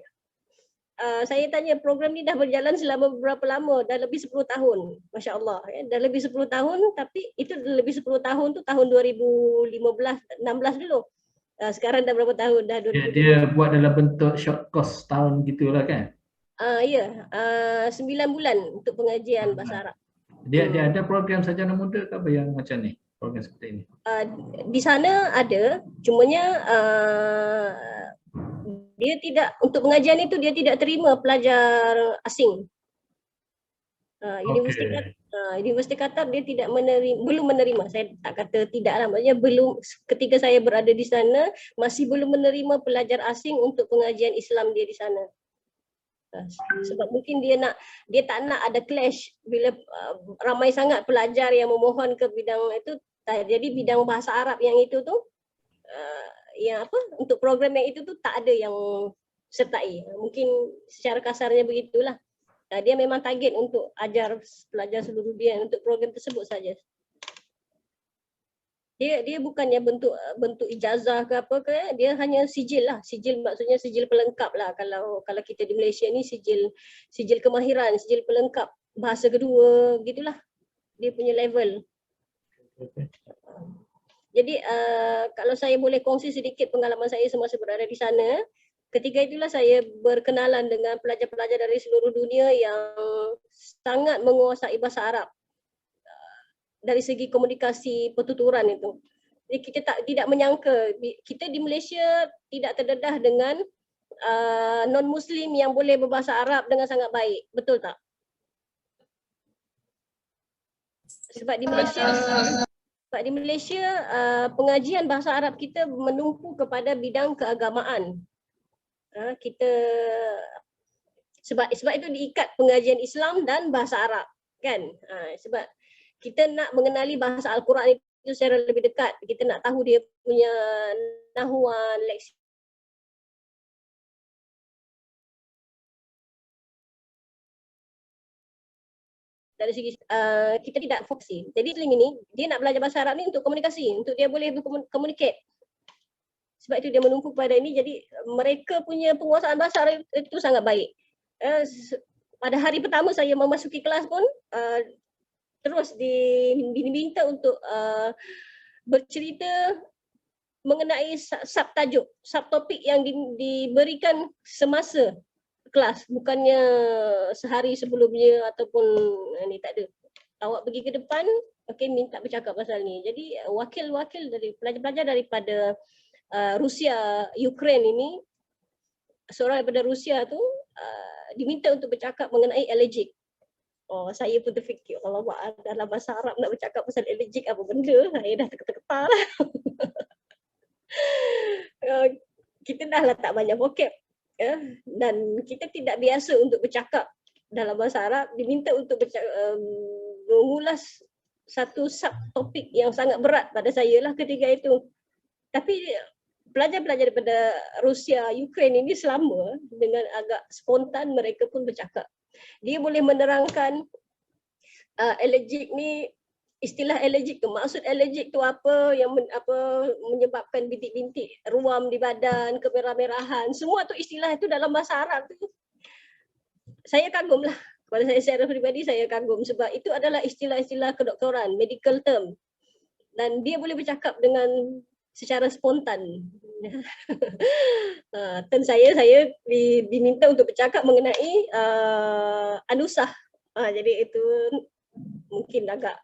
Speaker 3: saya tanya, program ni dah berjalan selama berapa lama? Dah lebih 10 tahun. Masya Allah. Dah lebih 10 tahun, tapi itu lebih 10 tahun tu tahun 2015-16 dulu. Sekarang dah berapa tahun? Dah 2015.
Speaker 4: Dia buat dalam bentuk short course tahun gitulah kan?
Speaker 3: 9 bulan untuk pengajian bahasa Arab.
Speaker 4: Dia ada program sarjana muda ke apa yang macam ni? Program seperti ini?
Speaker 3: Di sana ada, cumanya dia tidak, untuk pengajian itu dia tidak terima pelajar asing. Universiti Qatar dia tidak belum menerima. Saya tak kata tidak lah, maksudnya belum, ketika saya berada di sana masih belum menerima pelajar asing untuk pengajian Islam dia di sana. Sebab mungkin dia tak nak ada clash bila ramai sangat pelajar yang memohon ke bidang itu. Jadi bidang bahasa Arab yang itu tu untuk program yang itu tu tak ada yang sertai. Mungkin secara kasarnya begitulah. Dia memang target untuk ajar pelajar seluruh dunia untuk program tersebut saja. Dia bukannya bentuk ijazah ke apa ke, dia hanya sijil lah. Sijil maksudnya sijil pelengkap lah. Kalau kita di Malaysia ni sijil kemahiran, sijil pelengkap bahasa kedua, gitulah dia punya level. Jadi kalau saya boleh kongsi sedikit pengalaman saya semasa berada di sana, ketika itulah saya berkenalan dengan pelajar-pelajar dari seluruh dunia yang sangat menguasai bahasa Arab dari segi komunikasi pertuturan itu. Jadi kita tidak menyangka kita di Malaysia tidak terdedah dengan non-Muslim yang boleh berbahasa Arab dengan sangat baik, betul tak? Sebab di Malaysia pengajian bahasa Arab kita menumpu kepada bidang keagamaan. Kita sebab itu diikat pengajian Islam dan bahasa Arab, kan? Sebab kita nak mengenali bahasa Al-Quran itu secara lebih dekat. Kita nak tahu dia punya nahwan, leksi. Dari segi kita tidak fokus. Jadi Muslim ini dia nak belajar bahasa Arab ni untuk komunikasi, untuk dia boleh berkomunikasi. Sebab itu dia menumpu pada ini, jadi mereka punya penguasaan bahasa Arab itu sangat baik. Pada hari pertama saya memasuki kelas pun terus diminta untuk bercerita mengenai subtajuk, subtopik yang diberikan semasa kelas, bukannya sehari sebelumnya ataupun ni, tak ada. Awak pergi ke depan, okey, minta bercakap pasal ni. Jadi wakil-wakil dari pelajar-pelajar daripada Rusia, Ukraine ini, seorang daripada Rusia tu diminta untuk bercakap mengenai allergic. Oh, saya pun terfikir, kalau dalam bahasa Arab nak bercakap pasal allergic apa benda, saya dah terketar-ketar lah. Kita dah lah tak banyak vocab. Dan kita tidak biasa untuk bercakap dalam bahasa Arab, diminta untuk mengulas satu subtopik yang sangat berat pada saya lah ketika itu. Tapi pelajar-pelajar daripada Rusia, Ukraine ini selama dengan agak spontan mereka pun bercakap. Dia boleh menerangkan allergic ni, istilah allergic tu, maksud allergic tu apa, yang menyebabkan bintik-bintik ruam di badan, kemerah-merahan, semua tu istilah itu dalam bahasa Arab tu. Saya kagum lah, pada saya secara peribadi saya kagum sebab itu adalah istilah-istilah kedoktoran, medical term, dan dia boleh bercakap dengan secara spontan. Dan saya diminta untuk bercakap mengenai anusah. Jadi itu mungkin agak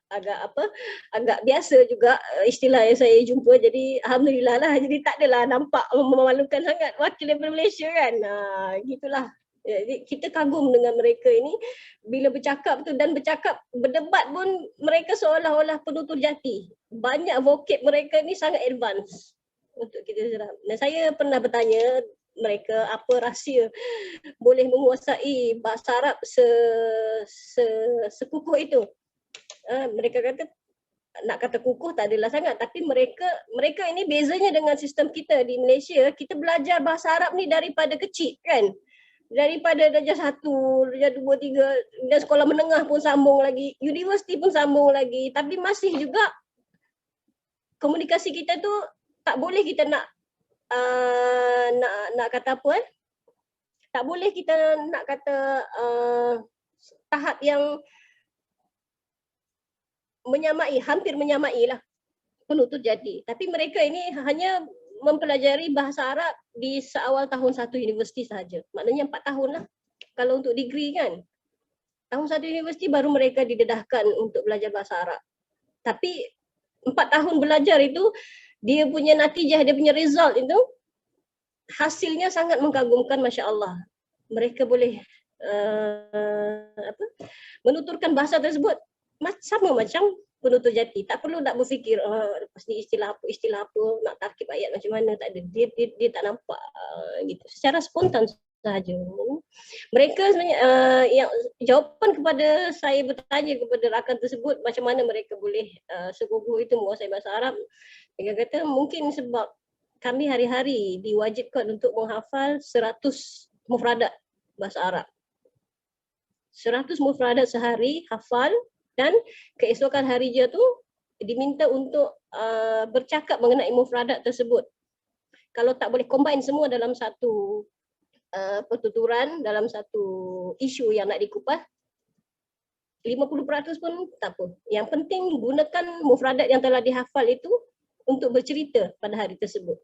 Speaker 3: biasa juga istilah yang saya jumpa, jadi alhamdulillah lah, jadi tak adalah nampak memalukan sangat wakil daripada Malaysia kan. Gitulah. Jadi kita kagum dengan mereka ini bila bercakap tu, dan berdebat pun mereka seolah-olah penutur jati. Banyak vocab mereka ni sangat advance untuk kita serap. Dan saya pernah bertanya mereka apa rahsia boleh menguasai bahasa Arab sekukuh itu. Mereka kata, nak kata kukuh tak adalah sangat, tapi mereka ini bezanya dengan sistem kita di Malaysia. Kita belajar bahasa Arab ni daripada kecil kan, daripada darjah 1, darjah 2, 3, dan sekolah menengah pun sambung lagi, universiti pun sambung lagi, tapi masih juga komunikasi kita tu tak boleh kita nak kata apa tak boleh kita nak kata tahap yang menyamai, hampir menyamai lah penutur jati. Tapi mereka ini hanya mempelajari bahasa Arab di seawal tahun 1 universiti sahaja. Maknanya 4 tahun lah. Kalau untuk degree kan, tahun 1 universiti baru mereka didedahkan untuk belajar bahasa Arab. Tapi 4 tahun belajar itu, dia punya natijah, dia punya result itu, hasilnya sangat mengkagumkan, Masya Allah. Mereka boleh menuturkan bahasa tersebut sama macam penutur jati. Tak perlu nak berfikir lepas ni istilah apa, nak tarkib ayat macam mana, tak ada. Dia tak nampak gitu. Secara spontan sahaja. Mereka sebenarnya yang jawapan kepada saya bertanya kepada rakan tersebut macam mana mereka boleh seguguh itu menguasai bahasa Arab. Mereka kata mungkin sebab kami hari-hari diwajibkan untuk menghafal 100 mufradat bahasa Arab. 100 mufradat sehari hafal, dan keesokan harinya tu diminta untuk bercakap mengenai mufradat tersebut. Kalau tak boleh combine semua dalam satu pertuturan, dalam satu isu yang nak dikupas, 50% pun tak apa. Yang penting gunakan mufradat yang telah dihafal itu untuk bercerita pada hari tersebut.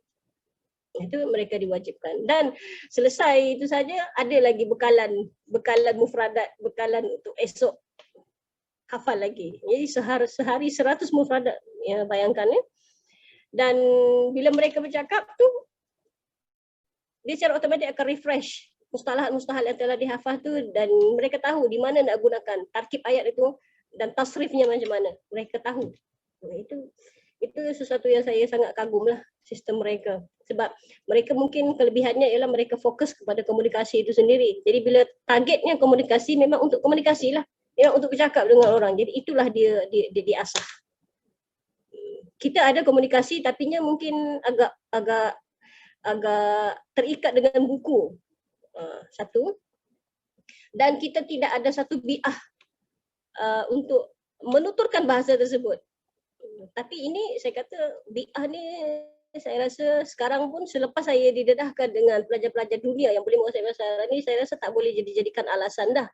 Speaker 3: Itu mereka diwajibkan. Dan selesai itu saja, ada lagi bekalan mufradat, bekalan untuk esok hafal lagi. Jadi sehari 100 mufradat, ya, bayangkan ya. Dan bila mereka bercakap tu, dia secara automatik akan refresh mustalah-mustalah yang telah dihafal tu, dan mereka tahu di mana nak gunakan tarkib ayat itu dan tasrifnya macam mana. Mereka tahu. Itu sesuatu yang saya sangat kagum lah sistem mereka. Sebab mereka mungkin kelebihannya ialah mereka fokus kepada komunikasi itu sendiri. Jadi bila targetnya komunikasi, memang untuk komunikasi lah. Memang untuk bercakap dengan orang. Jadi itulah dia diasah. Kita ada komunikasi tapinya mungkin agak terikat dengan buku. Satu. Dan kita tidak ada satu bi'ah untuk menuturkan bahasa tersebut. Tapi ini saya kata bi'ah ni saya rasa sekarang pun selepas saya didedahkan dengan pelajar-pelajar dunia yang boleh menguasai bahasa Arab ni, saya rasa tak boleh dijadikan alasan dah.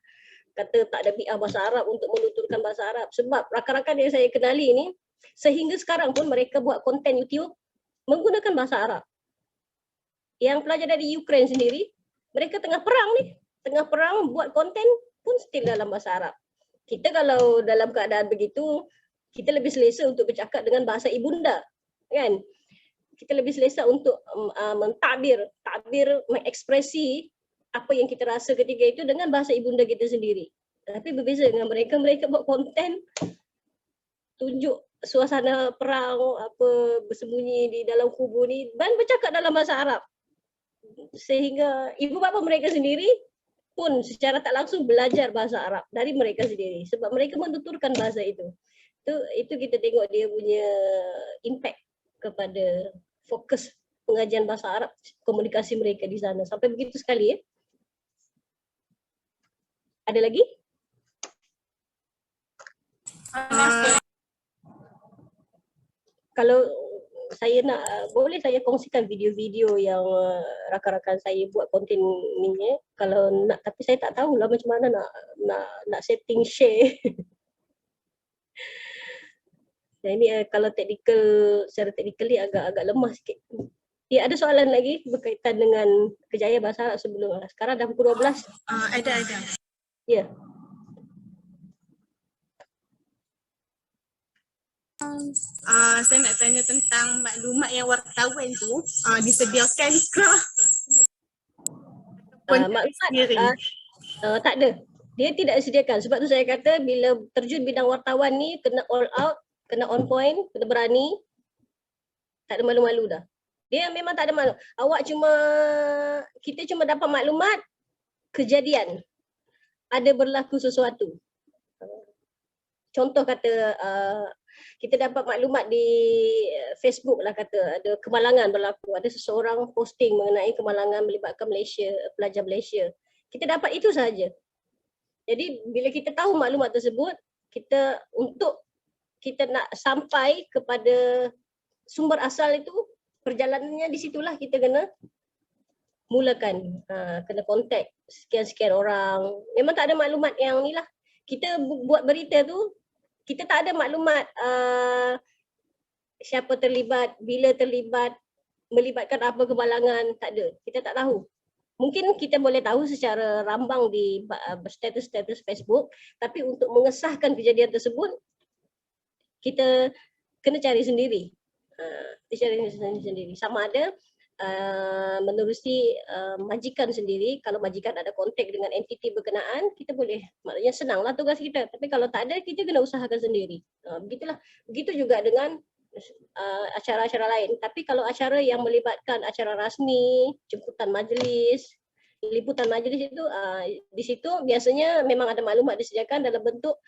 Speaker 3: Kata tak ada bi'ah bahasa Arab untuk menuturkan bahasa Arab. Sebab rakan-rakan yang saya kenali ni, sehingga sekarang pun mereka buat konten YouTube menggunakan bahasa Arab. Yang pelajar dari Ukraine sendiri, mereka tengah perang buat konten pun still dalam bahasa Arab. Kita kalau dalam keadaan begitu, kita lebih selesa untuk bercakap dengan bahasa ibunda, kan? Kita lebih selesa untuk mentadbir, mengekspresi apa yang kita rasa ketika itu dengan bahasa ibunda kita sendiri. Tapi berbeza dengan mereka buat konten tunjuk suasana perang, apa bersembunyi di dalam kubu ni dan bercakap dalam bahasa Arab. Sehingga ibu bapa mereka sendiri pun secara tak langsung belajar bahasa Arab dari mereka sendiri sebab mereka menuturkan bahasa itu. Itu kita tengok dia punya impact kepada fokus pengajian bahasa Arab, komunikasi mereka di sana. Sampai begitu sekali ya. Ada lagi? Kalau saya nak, boleh saya kongsikan video-video yang rakan-rakan saya buat konten ni ya. Kalau nak, tapi saya tak tahulah macam mana nak setting share. Dan ini kalau secara teknikal ni agak lemah sikit. Ya, ada soalan lagi berkaitan dengan kejayaan bahasa Arab sebelum. Sekarang dah pukul 12.
Speaker 1: Ada.
Speaker 3: Ya.
Speaker 6: Saya nak tanya tentang maklumat yang wartawan tu disediakan ke?
Speaker 3: Maklumat tak ada. Dia tidak disediakan. Sebab tu saya kata bila terjun bidang wartawan ni kena all out, kena on point, kena berani. Tak ada malu-malu dah. Dia memang tak ada malu. Kita cuma dapat maklumat kejadian. Ada berlaku sesuatu. Contoh kata kita dapat maklumat di Facebook lah, kata ada kemalangan berlaku. Ada seseorang posting mengenai kemalangan melibatkan Malaysia, pelajar Malaysia. Kita dapat itu sahaja. Jadi bila kita tahu maklumat tersebut, kita nak sampai kepada sumber asal itu, perjalanannya di situlah kita kena mulakan. Kena kontak sekian-sekian orang. Memang tak ada maklumat yang ni lah. Kita buat berita tu, kita tak ada maklumat siapa terlibat, bila terlibat, melibatkan apa kemalangan, tak ada. Kita tak tahu. Mungkin kita boleh tahu secara rambang di status-status Facebook, tapi untuk mengesahkan kejadian tersebut, kita kena cari sendiri. Sama ada menerusi majikan sendiri. Kalau majikan ada kontak dengan entiti berkenaan, kita boleh, maknanya senanglah tugas kita. Tapi kalau tak ada, kita kena usahakan sendiri. Begitulah. Begitu juga dengan acara-acara lain. Tapi kalau acara yang melibatkan acara rasmi, jemputan majlis, liputan majlis itu, di situ biasanya memang ada maklumat disediakan dalam bentuk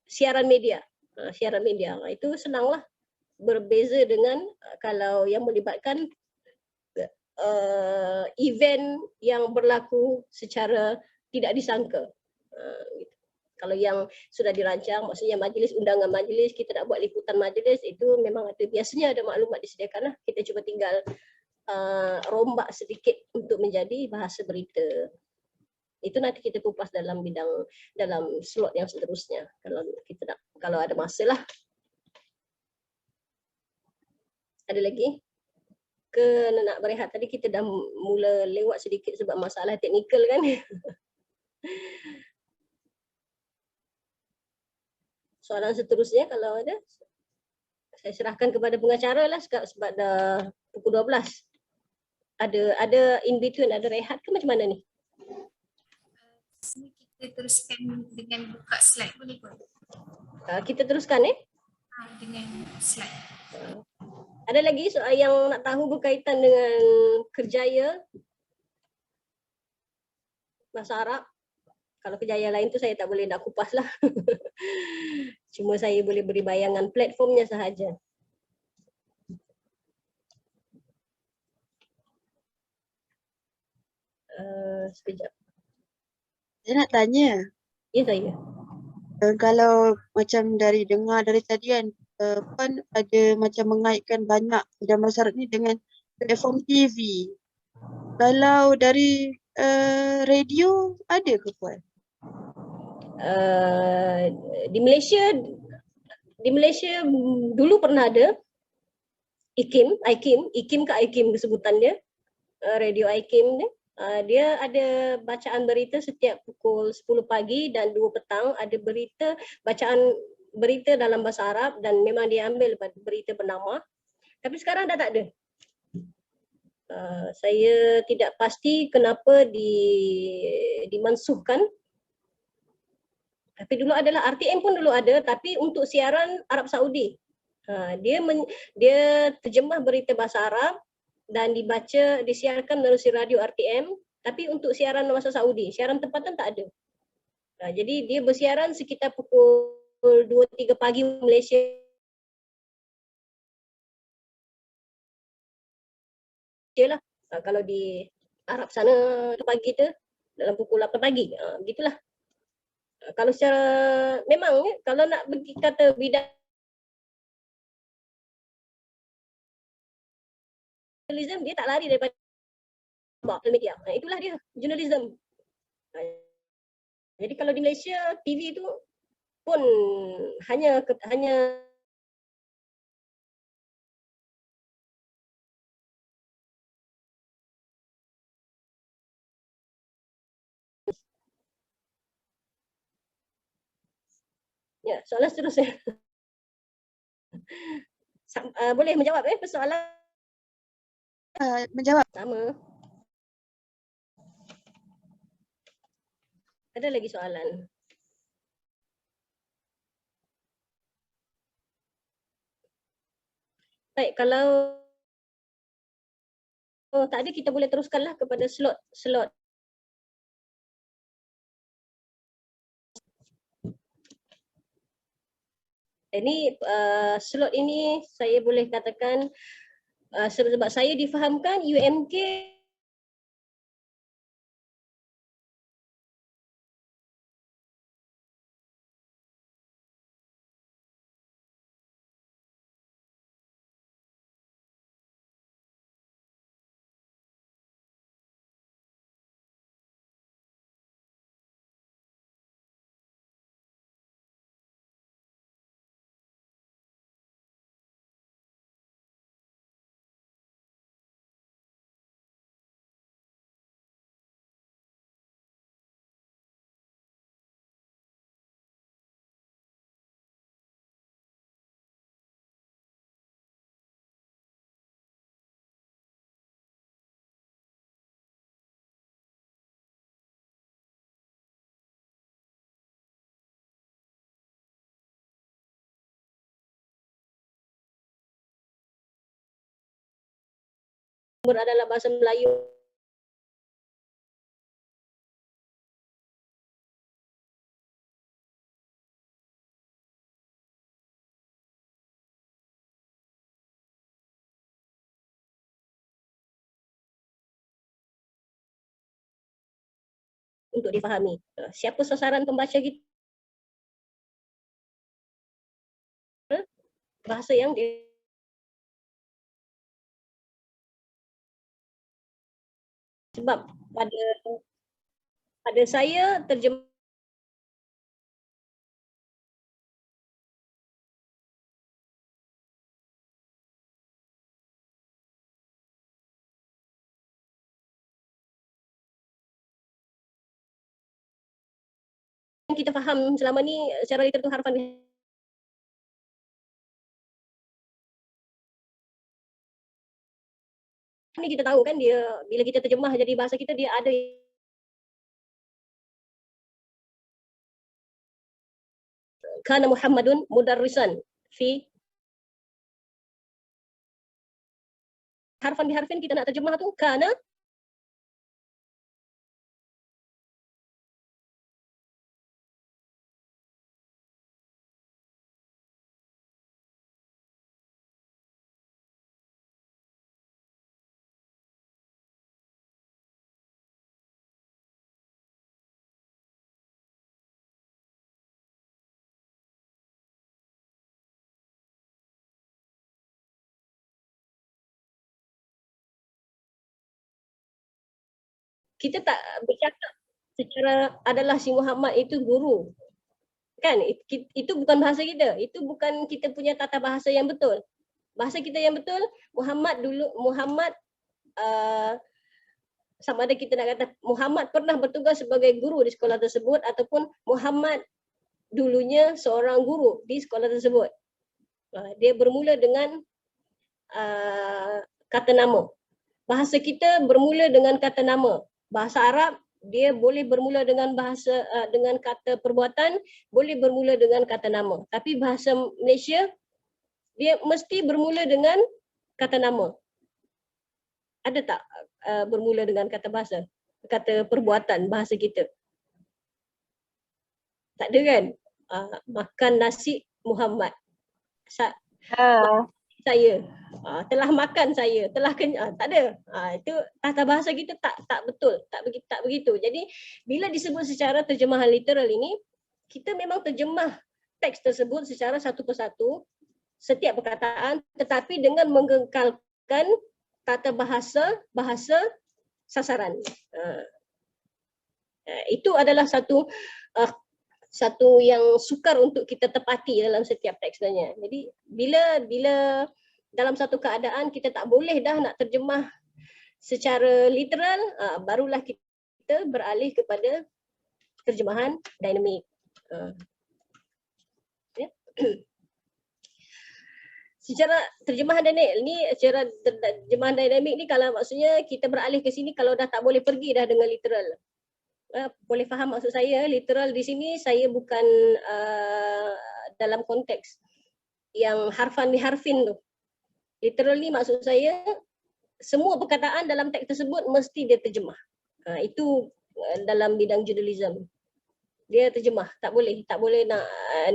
Speaker 3: siaran media. Siaran media itu senanglah. Berbeza dengan kalau yang melibatkan event yang berlaku secara tidak disangka. Kalau yang sudah dirancang, maksudnya majlis, undangan majlis, kita nak buat liputan majlis, itu memang ada, biasanya ada maklumat disediakan lah. Kita cuba tinggal rombak sedikit untuk menjadi bahasa berita. Itu nanti kita kupas dalam slot yang seterusnya kalau ada masa lah. Ada lagi? Nak berehat tadi kita dah mula lewat sedikit sebab masalah teknikal kan. Soalan seterusnya kalau ada, saya serahkan kepada pengacara lah sebab dah pukul 12. Ada in between, ada rehat ke macam mana ni?
Speaker 1: Kita teruskan dengan buka slide boleh ke?
Speaker 3: Kita teruskan
Speaker 1: Dengan slide.
Speaker 3: Ada lagi soal yang nak tahu berkaitan dengan kerjaya bahasa Arab? Kalau kerjaya lain tu saya tak boleh nak kupas lah. Cuma saya boleh beri bayangan platformnya sahaja. Sekejap.
Speaker 7: Saya nak tanya,
Speaker 3: Ya saya.
Speaker 7: kalau macam dengar dari tadi kan, Puan ada macam mengaitkan banyak bidang bahasa Arab ni dengan platform TV. Kalau dari radio ada ke Puan?
Speaker 3: Di Malaysia dulu pernah ada IKIM ke IKIM kesebutannya, radio IKIM ni. Dia ada bacaan berita setiap pukul 10 pagi dan 2 petang, ada bacaan berita dalam bahasa Arab dan memang dia ambil berita bernama. Tapi sekarang dah tak ada. Saya tidak pasti kenapa dimansuhkan. Tapi dulu adalah RTM pun dulu ada, tapi untuk siaran Arab Saudi. Dia terjemah berita bahasa Arab dan disiarkan melalui radio RTM, tapi untuk siaran bahasa Saudi, siaran tempatan tak ada. Jadi dia bersiaran sekitar pukul 2-3 pagi Malaysia. Lah. Kalau di Arab sana pagi tu dalam pukul 8 pagi. Begitulah. Kalau secara memang kalau nak kata bidang jurnalism, dia tak lari daripada media. Itulah dia, jurnalism. Jadi kalau di Malaysia TV tu pun hanya ya, soalan seterusnya. Boleh menjawab persoalan?
Speaker 7: Menjawab.
Speaker 3: Sama. Ada lagi soalan? Baik, kalau tak ada, kita boleh teruskanlah kepada slot. Ini slot ini saya boleh katakan sebab saya difahamkan UMK adalah bahasa Melayu. Untuk difahami. Siapa sasaran pembaca kita? Bahasa yang sebab pada Pada saya terjemah yang kita faham selama ni secara literatur harfan ni, kita tahu kan dia bila kita terjemah jadi bahasa kita, dia ada kana Muhammadun mudarrisan fi harfan biharfin, kita nak terjemah tu kana kita tak bercakap secara adalah si Muhammad itu guru. Kan? Itu bukan bahasa kita. Itu bukan kita punya tata bahasa yang betul. Bahasa kita yang betul, Muhammad sama ada kita nak kata Muhammad pernah bertugas sebagai guru di sekolah tersebut ataupun Muhammad dulunya seorang guru di sekolah tersebut. Dia bermula dengan kata nama. Bahasa kita bermula dengan kata nama. Bahasa Arab dia boleh bermula dengan dengan kata perbuatan, boleh bermula dengan kata nama. Tapi bahasa Malaysia dia mesti bermula dengan kata nama. Ada tak bermula dengan kata bahasa, kata perbuatan bahasa kita? Tak ada kan? Makan nasi Muhammad. Saya telah makan, saya telah kenyang, tak ada. Itu tata bahasa kita tak betul, tak begitu. Jadi bila disebut secara terjemahan literal ini, kita memang terjemah teks tersebut secara satu persatu setiap perkataan, tetapi dengan mengekalkan tata bahasa sasaran. Itu adalah satu yang sukar untuk kita tepati dalam setiap teks sebenarnya. Jadi bila dalam satu keadaan kita tak boleh dah nak terjemah secara literal, barulah kita beralih kepada terjemahan dinamik. Secara terjemahan dinamik ni kalau maksudnya kita beralih ke sini kalau dah tak boleh pergi dah dengan literal. Boleh faham maksud saya? Literal di sini saya bukan dalam konteks yang harfan biharfin tu. Literal ni maksud saya semua perkataan dalam teks tersebut mesti dia terjemah. Itu dalam bidang jurnalism. Dia terjemah, tak boleh nak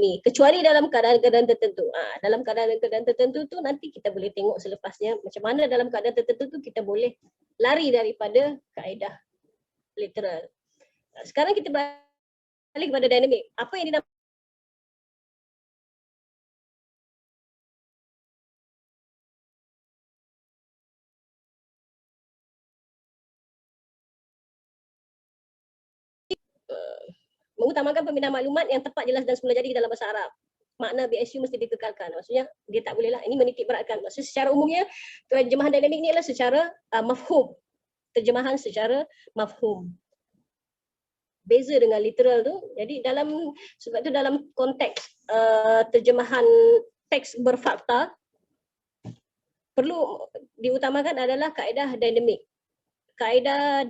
Speaker 3: ni kecuali dalam keadaan-keadaan tertentu. Dalam keadaan-keadaan tertentu tu nanti kita boleh tengok selepasnya macam mana dalam keadaan tertentu tu kita boleh lari daripada kaedah literal. Sekarang kita balik kepada dinamik. Apa yang dinamakan mengutamakan pembinaan maklumat yang tepat, jelas dan semula jadi dalam bahasa Arab. Makna BSU mesti dikekalkan. Maksudnya dia tak bolehlah ini menitik beratkan. Maksudnya secara umumnya terjemahan dinamik ni adalah secara mafhum. Terjemahan secara mafhum. Beza dengan literal tu. Jadi sebab tu dalam konteks terjemahan teks berfakta perlu diutamakan adalah kaedah dinamik. Kaedah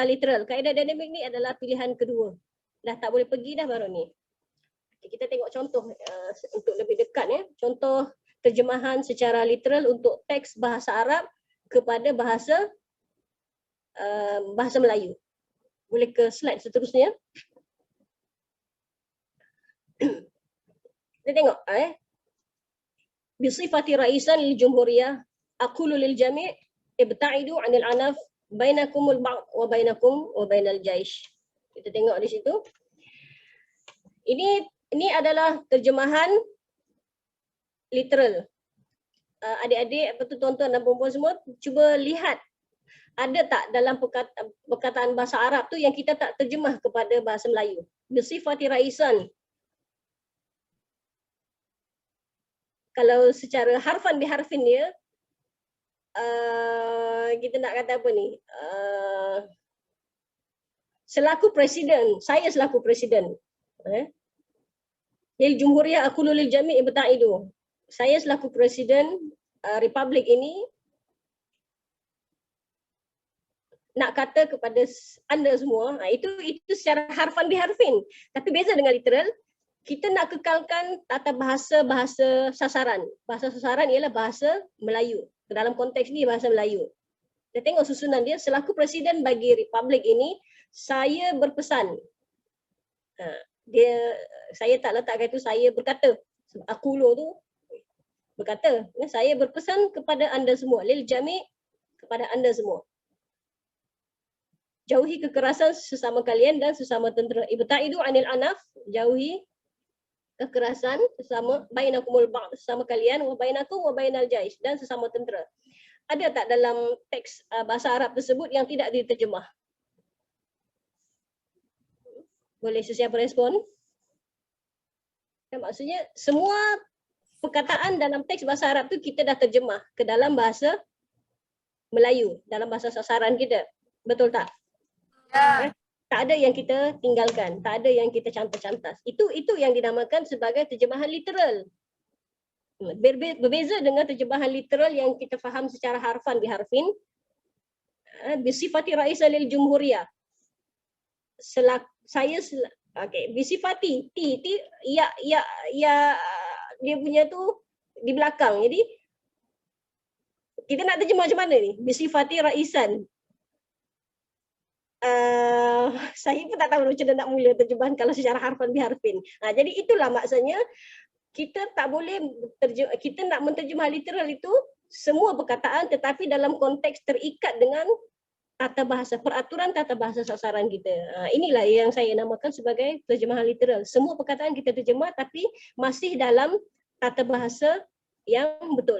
Speaker 3: literal. Kaedah dinamik ni adalah pilihan kedua. Dah tak boleh pergi dah baru ni. Kita tengok contoh untuk lebih dekat ya. Contoh terjemahan secara literal untuk teks bahasa Arab kepada bahasa Melayu. Boleh ke slide seterusnya. Kita tengok bisifati raisan lil jumhuriyah aqulu lil jami' ibta'idu 'anil 'anaf bainakumul ba'd wa bainakum wa bainal jaish. Kita tengok di situ. Ini adalah terjemahan literal. Adik-adik, tuan-tuan dan puan-puan semua, cuba lihat Ada tak dalam perkataan bahasa Arab tu yang kita tak terjemah kepada bahasa Melayu? Bisifati raisan. Kalau secara harfan biharfin dia, kita nak kata apa ni? Selaku presiden, saya selaku presiden. Lil Jumhuriyah aqulu lil jami' ibta'idu. Saya selaku presiden republik ini nak kata kepada anda semua, itu secara harfan biharfin. Tapi beza dengan literal, kita nak kekalkan tata bahasa sasaran. Bahasa sasaran ialah bahasa Melayu. Dalam konteks ni bahasa Melayu. Kita tengok susunan dia, selaku presiden bagi republik ini, saya berpesan. Saya tak letakkan itu saya berkata. Aku tu berkata. Saya berpesan kepada anda semua. Lil jami' kepada anda semua. Jauhi kekerasan sesama kalian dan sesama tentera. Ibta'idu anil anaf. Jauhi kekerasan sesama bainakumul ba'd, sesama kalian, wa bainakum wa bainal jaish, dan sesama tentera. Ada tak dalam teks bahasa Arab tersebut yang tidak diterjemah? Boleh sesiapa respon? Maksudnya semua perkataan dalam teks bahasa Arab tu kita dah terjemah ke dalam bahasa Melayu, dalam bahasa sasaran kita. Betul tak? Ya. Tak ada yang kita tinggalkan, tak ada yang kita cantas-cantas. Itu yang dinamakan sebagai terjemahan literal. Berbeza dengan terjemahan literal yang kita faham secara harfan biharfin. Bisifati raisa lil jumhuriyah. Bisifati ya dia punya tu di belakang. Jadi kita nak terjemah macam mana ni? Bisifati raisan. Saya pun tak tahu macam mana nak mula terjemahan kalau secara harfan biharfin. Jadi itulah maksudnya kita tak boleh kita nak menterjemah literal itu semua perkataan tetapi dalam konteks terikat dengan tata bahasa, peraturan tata bahasa sasaran kita. Inilah yang saya namakan sebagai terjemahan literal. Semua perkataan kita terjemah tapi masih dalam tata bahasa yang betul.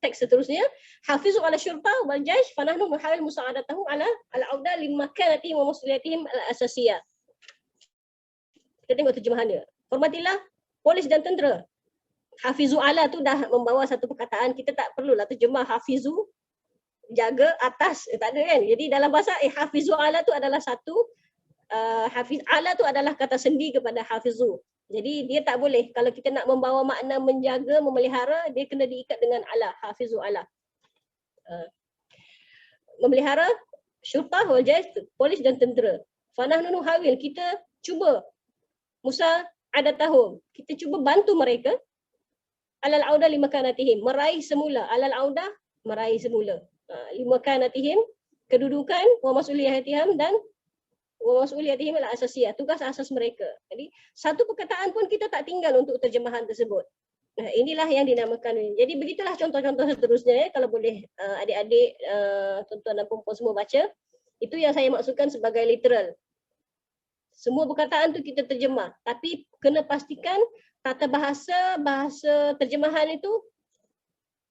Speaker 3: Teks seterusnya, hafizu ala syurta wal jaish fanahnu nuhawil musa'adatahum ala al-auda limakanatihim wa mas'uliyatihim al-asasiyah. Kita tengok terjemahan dia. Hormatilah polis dan tentera. Hafizu ala tu dah membawa satu perkataan, kita tak perlulah terjemah hafizu jaga atas, tak ada kan. Jadi dalam bahasa hafizu ala tu adalah satu hafiz ala tu adalah kata sendi kepada hafizu. Jadi dia tak boleh, kalau kita nak membawa makna menjaga, memelihara, dia kena diikat dengan ala, hafizu ala. Memelihara syurtah wal jaish, polis dan tentera. Fanahnu nuhawil, kita cuba Musa ada tahun, kita cuba bantu mereka alal auda limakanatihim, meraih semula, alal auda meraih semula. Limakanatihim, kedudukan, wa mas'uliyatihim dan wa mas'uliyatihim al-asasiyah, tugas asas mereka. Jadi satu perkataan pun kita tak tinggal untuk terjemahan tersebut. Inilah yang dinamakan. Jadi begitulah contoh-contoh seterusnya kalau boleh adik-adik, tuan-tuan dan puan-puan semua baca. Itu yang saya maksudkan sebagai literal. Semua perkataan tu kita terjemah, tapi kena pastikan tata bahasa terjemahan itu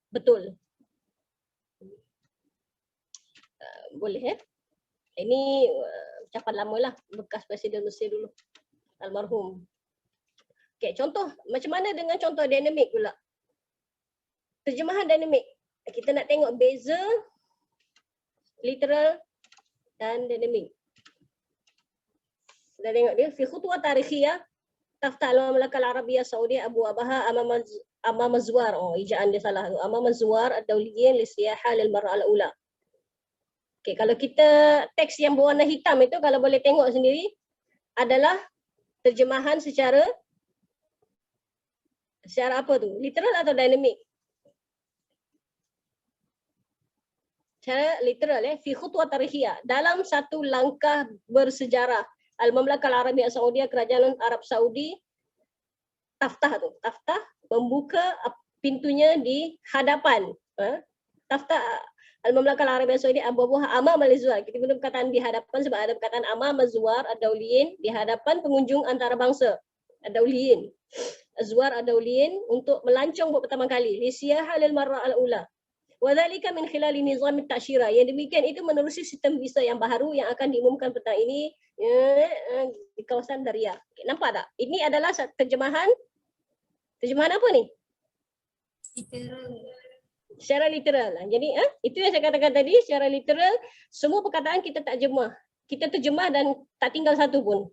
Speaker 3: betul. Boleh Ini ucapan lama lah, bekas Presiden Mesir dulu, almarhum. Okay, contoh, macam mana dengan contoh dinamik pula? Terjemahan dinamik. Kita nak tengok beza literal dan dinamik. Kita tengok dia, fi khutwah tarikhiyah, taftah al-Mamlakah al-Arabiyyah Saudiah Abu Abaha amama zuwar. Ijaan dia salah tu. Amama zuwar ad-dawliyin li siyaha lil mar'a al-ula. Okay, kalau kita teks yang berwarna hitam itu kalau boleh tengok sendiri adalah terjemahan secara apa tu? Literal atau dinamik? Secara literal fi khutwah tarikhiyah, dalam satu langkah bersejarah. Al-Mamlakah Al-Arabiyyah Saudiah, Kerajaan Arab Saudi, taftah tu. Taftah membuka pintunya di hadapan. Taftah Al-Mamlakah Al-Arabiyyah Saudi abubuha amam al-zuwar. Kita guna perkataan di hadapan sebab ada perkataan amam al-zuwar ad-dawliyin, di hadapan pengunjung antarabangsa ad-dawliyin. Az-zuwar ad-dawliyin untuk melancong buat pertama kali. Li siyaha lil marra al-ula. Wadzalika min khilali nizam at-ta'syira. Yang demikian itu menerusi sistem visa yang baru yang akan diumumkan petang ini di kawasan Dariyah. Nampak tak? Ini adalah terjemahan apa ni? Secara literal. Jadi itu yang saya katakan tadi, secara literal semua perkataan kita tak terjemah. Kita terjemah dan tak tinggal satu pun.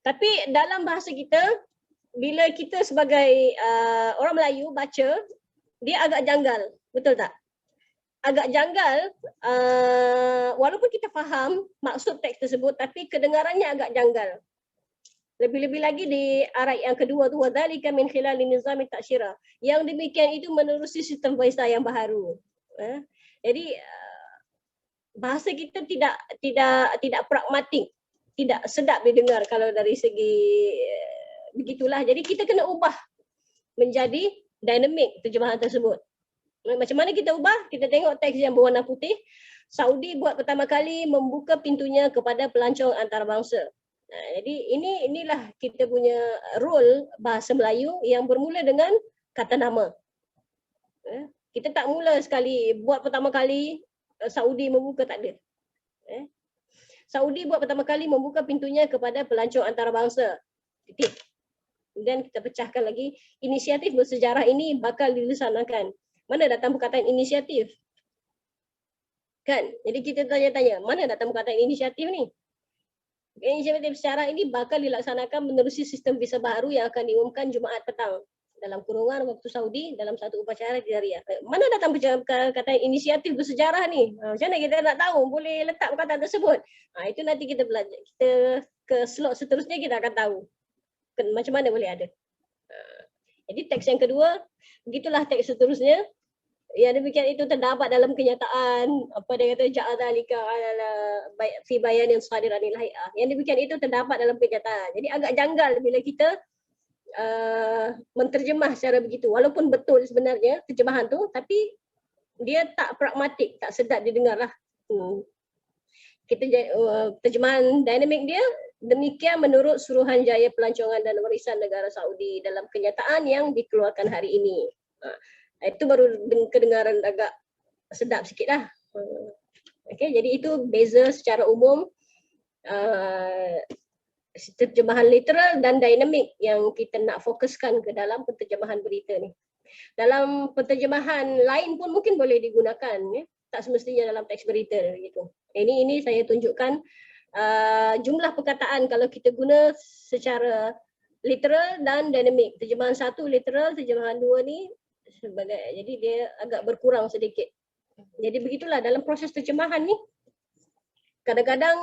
Speaker 3: Tapi dalam bahasa kita, bila kita sebagai orang Melayu baca, dia agak janggal, betul tak? Agak janggal, walaupun kita faham maksud teks tersebut, tapi kedengarannya agak janggal. Lebih-lebih lagi di ayat yang kedua tu, wadzalika min khilali nizami ta'syira. Yang demikian itu menerusi sistem visa yang baru. Jadi bahasa kita tidak pragmatik, tidak sedap didengar kalau dari segi begitulah. Jadi kita kena ubah menjadi dinamik terjemahan tersebut. Macam mana kita ubah? Kita tengok teks yang berwarna putih. Saudi buat pertama kali membuka pintunya kepada pelancong antarabangsa. Jadi inilah kita punya role bahasa Melayu yang bermula dengan kata nama. Kita tak mula sekali buat pertama kali Saudi membuka, tak ada. Saudi buat pertama kali membuka pintunya kepada pelancong antarabangsa. Titik. Dan kita pecahkan lagi, inisiatif bersejarah ini bakal dilaksanakan. Mana datang perkataan inisiatif? Kan? Jadi kita tanya-tanya, mana datang perkataan inisiatif ni? Inisiatif sejarah ini bakal dilaksanakan menerusi sistem visa baru yang akan diumumkan Jumaat petang dalam kurungan waktu Saudi dalam satu upacara di Dariyah. Mana datang perkataan inisiatif bersejarah ni? Macam mana kita nak tahu boleh letak perkataan tersebut? Itu nanti kita belajar. Kita ke slot seterusnya kita akan tahu macam mana boleh ada. Jadi teks yang kedua, begitulah teks seterusnya. Yang demikian itu terdapat dalam kenyataan, apa dia kata, ja'adzalika ala fi bayanin sadiran anil hay'ah. Yang demikian itu terdapat dalam kenyataan. Jadi agak janggal bila kita menterjemah secara begitu. Walaupun betul sebenarnya terjemahan tu, tapi dia tak pragmatik, tak sedap didengar lah. Kita terjemahan dinamik dia, demikian menurut Suruhanjaya Pelancongan dan Warisan Negara Saudi dalam kenyataan yang dikeluarkan hari ini. Itu baru kedengaran agak sedap sikit lah. Okay, jadi itu beza secara umum terjemahan literal dan dinamik yang kita nak fokuskan ke dalam penterjemahan berita ni. Dalam penterjemahan lain pun mungkin boleh digunakan, ya? Tak semestinya dalam teks berita gitu. Ini saya tunjukkan jumlah perkataan kalau kita guna secara literal dan dinamik. Terjemahan satu literal, terjemahan dua ni sebagai, jadi dia agak berkurang sedikit. Jadi begitulah dalam proses terjemahan ni. Kadang-kadang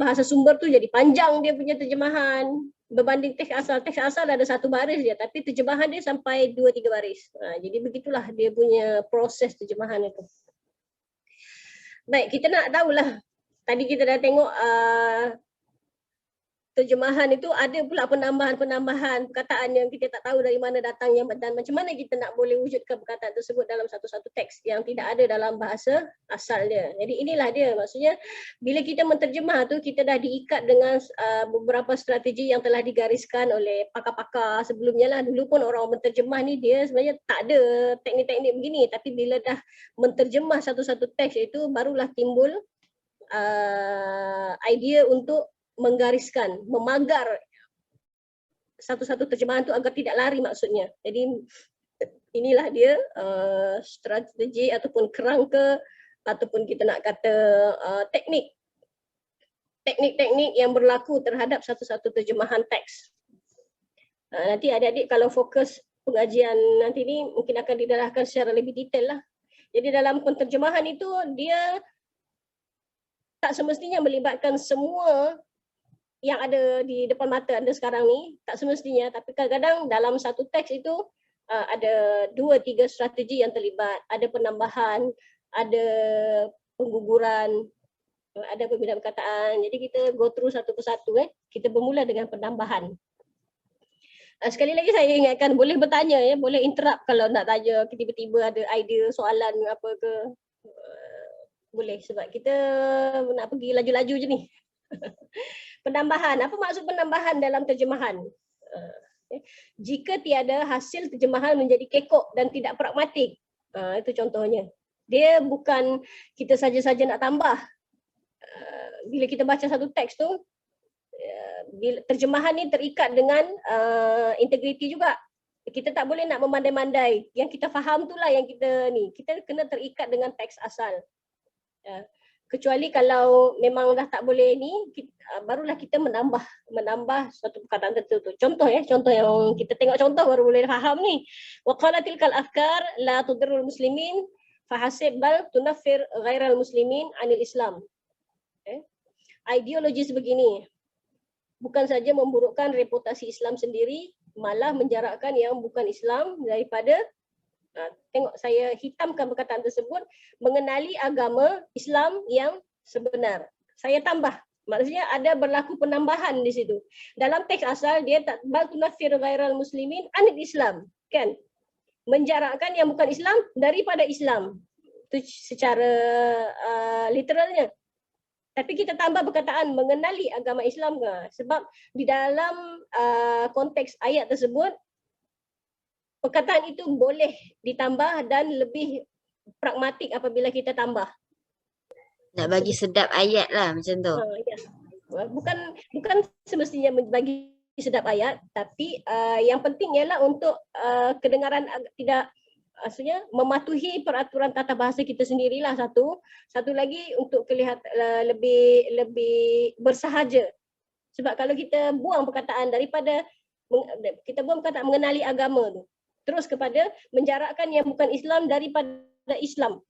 Speaker 3: bahasa sumber tu jadi panjang dia punya terjemahan berbanding teks asal. Teks asal ada satu baris dia, tapi terjemahan dia sampai 2-3 baris. Jadi begitulah dia punya proses terjemahan itu. Baik, kita nak tahulah. Tadi kita dah tengok terjemahan itu ada pula penambahan perkataan yang kita tak tahu dari mana datangnya dan macam mana kita nak boleh wujudkan perkataan tersebut dalam satu-satu teks yang tidak ada dalam bahasa asalnya. Jadi inilah dia, maksudnya bila kita menterjemah tu kita dah diikat dengan beberapa strategi yang telah digariskan oleh pakar-pakar sebelumnya lah. Dulu pun orang menterjemah ni dia sebenarnya tak ada teknik-teknik begini, tapi bila dah menterjemah satu-satu teks itu barulah timbul idea untuk menggariskan, memagar satu-satu terjemahan tu agar tidak lari maksudnya. Jadi inilah dia strategi ataupun kerangka ataupun kita nak kata teknik-teknik yang berlaku terhadap satu-satu terjemahan teks. Nanti adik-adik kalau fokus pengajian nanti ni mungkin akan didedahkan secara lebih detail lah. Jadi dalam penterjemahan itu dia tak semestinya melibatkan semua yang ada di depan mata anda sekarang ni, tak semestinya, tapi kadang-kadang dalam satu teks itu ada 2-3 strategi yang terlibat, ada penambahan, ada pengguguran, ada perbezaan perkataan. Jadi kita go through satu persatu. Kita bermula dengan penambahan. Sekali lagi saya ingatkan, boleh bertanya, boleh interrupt kalau nak tanya, tiba-tiba ada idea soalan apa ke, boleh, sebab kita nak pergi laju-laju je ni. Penambahan, apa maksud penambahan dalam terjemahan? Jika tiada hasil terjemahan menjadi kekok dan tidak pragmatik, Itu contohnya. Dia bukan kita saja-saja nak tambah. Bila kita baca satu teks tu, bila terjemahan ni terikat dengan integriti juga. Kita tak boleh nak memandai-mandai. Yang kita faham itulah yang kita kena terikat dengan teks asal. Kecuali kalau memang dah tak boleh ni, barulah kita menambah suatu perkataan tertentu. Contoh yang kita tengok contoh baru boleh faham ni. Wa qala tilkal afkar la tudirrul muslimin fahasib bal tunaffir ghairal muslimin anil Islam. Ideologi sebegini bukan saja memburukkan reputasi Islam sendiri, malah menjarakkan yang bukan Islam daripada tengok saya hitamkan perkataan tersebut, mengenali agama Islam yang sebenar. Saya tambah, maksudnya ada berlaku penambahan di situ. Dalam teks asal dia tak bal tunafir ghairal muslimin anil Islam, kan? Menjarakkan yang bukan Islam daripada Islam. Itu secara literalnya. Tapi kita tambah perkataan mengenali agama Islam sebab di dalam konteks ayat tersebut perkataan itu boleh ditambah dan lebih pragmatik apabila kita tambah.
Speaker 5: Nak bagi sedap ayat lah macam tu.
Speaker 3: Ya. Bukan semestinya bagi sedap ayat, tapi yang penting ialah untuk kedengaran tidak, maksudnya mematuhi peraturan tata bahasa kita sendirilah satu. Satu lagi untuk kelihatan lebih bersahaja. Sebab kalau kita buang perkataan mengenali agama tu, terus kepada menjarakkan yang bukan Islam daripada Islam.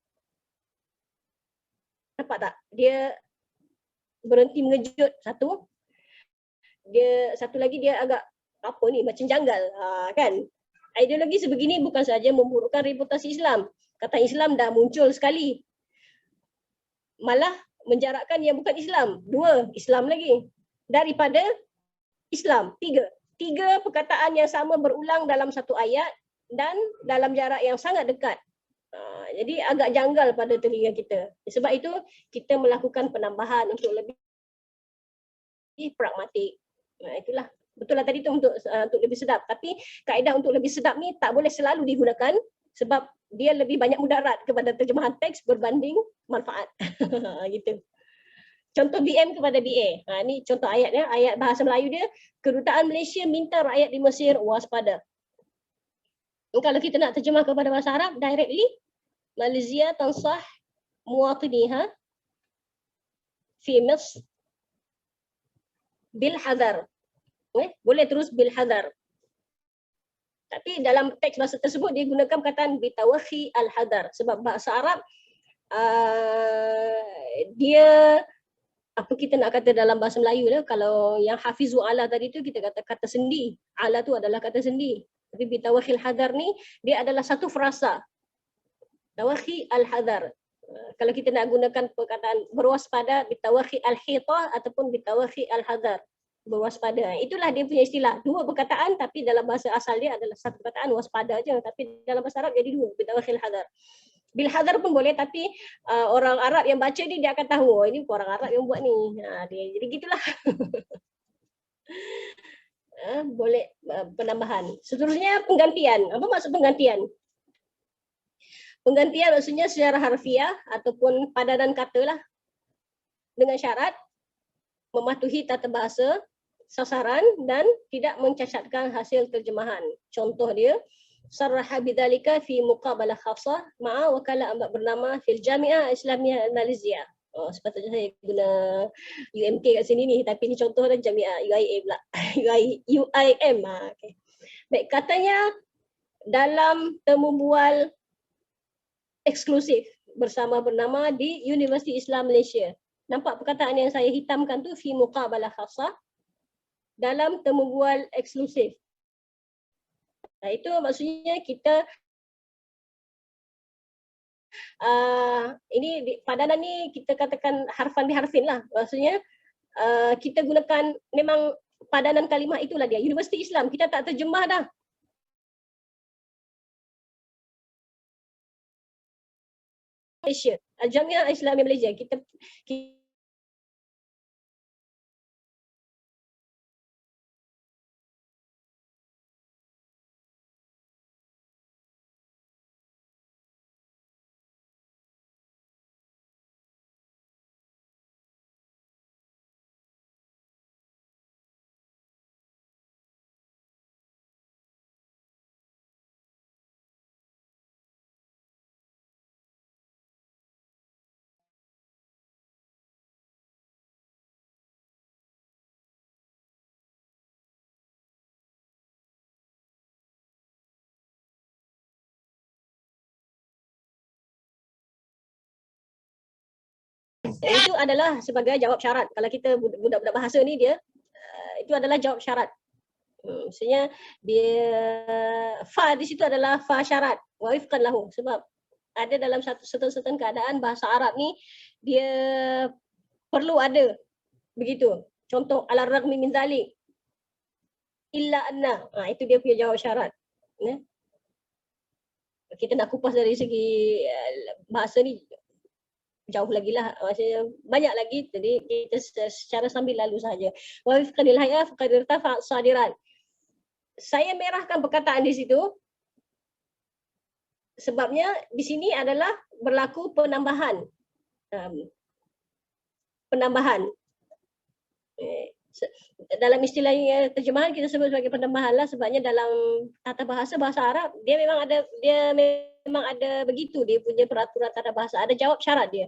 Speaker 3: Nampak tak? Dia berhenti mengejut satu. Satu lagi dia agak apa ni, macam janggal, kan? Ideologi sebegini bukan saja memburukkan reputasi Islam. Kata Islam dah muncul sekali. Malah menjarakkan yang bukan Islam. 2, Islam lagi. Daripada Islam. 3 perkataan yang sama berulang dalam satu ayat dan dalam jarak yang sangat dekat. Jadi agak janggal pada telinga kita. Sebab itu kita melakukan penambahan untuk lebih pragmatik. Itulah. Betul lah tadi tu untuk lebih sedap. Tapi kaedah untuk lebih sedap ni tak boleh selalu digunakan sebab dia lebih banyak mudarat kepada terjemahan teks berbanding manfaat. Gitu. Contoh BM kepada BA. Ni contoh ayatnya, ayat bahasa Melayu dia, Kedutaan Malaysia minta rakyat di Mesir waspada. Kalau kita nak terjemah kepada bahasa Arab directly, Malaysia tansah muwatiniha fi Misr bil hadar. Boleh terus bil hadar. Tapi dalam teks bahasa tersebut dia gunakan perkataan bitawakhi al hadar sebab bahasa Arab dia apa kita nak kata dalam bahasa Melayu lah, kalau yang hafizu ala tadi tu kita kata sendi. Ala tu adalah kata sendi. Tapi bitawakhi al hadar ni dia adalah satu frasa. Tawakhi al hadar. Kalau kita nak gunakan perkataan berwaspada, bitawakhi al hitah ataupun bitawakhi al hadar. Berwaspada. Itulah dia punya istilah. 2 perkataan tapi dalam bahasa asal dia adalah satu perkataan waspada aja, tapi dalam bahasa Arab jadi 2, bitawakhil hadar. Bil hadar pun boleh, tapi orang Arab yang baca ni dia akan tahu, ini orang Arab yang buat ni. Jadi gitulah. Boleh penambahan. Seterusnya penggantian. Apa maksud penggantian? Penggantian maksudnya secara harfiah ataupun padanan kata lah, dengan syarat mematuhi tata bahasa sasaran dan tidak mencacatkan hasil terjemahan. Contoh dia, sarraha bidzalika fi muqabalah khassah ma'a wakalah ambak bernama fil Jami'ah Islamiyah Malaysia. Sepatutnya saya guna UMK kat sini ni, tapi ni contoh dah Jami'ah UIA pula. UIM. Okay. Baik, katanya dalam temu bual eksklusif bersama bernama di Universiti Islam Malaysia. Nampak perkataan yang saya hitamkan tu fi muqabalah khassah, dalam temu bual eksklusif. Itu maksudnya kita ini padanan ni kita katakan harfan biharfin lah. Maksudnya kita gunakan memang padanan kalimah itulah dia. Universiti Islam kita tak terjemah dah. Malaysia, Jami'ah Islamiyah Malaysia. Kita Itu adalah sebagai jawab syarat. Kalau kita budak-budak bahasa ni dia itu adalah jawab syarat. Maksudnya dia fa di situ adalah fa syarat. Wa wifqan lahu, sebab ada dalam certain keadaan bahasa Arab ni dia perlu ada begitu. Contoh ala ragmi min zalik illa anna. Itu dia punya jawab syarat. Kita nak kupas dari segi bahasa ni jauh lagi lah, maksudnya banyak lagi, jadi kita secara sambil lalu saja. Wa wifqan lil hay'a faqad irtafa sadiran. Saya merahkan perkataan di situ sebabnya di sini adalah berlaku penambahan. Dalam istilah terjemahan kita sebut sebagai penambahan lah, sebabnya dalam tata bahasa Arab dia memang ada begitu, dia punya peraturan tata bahasa, ada jawab syarat dia.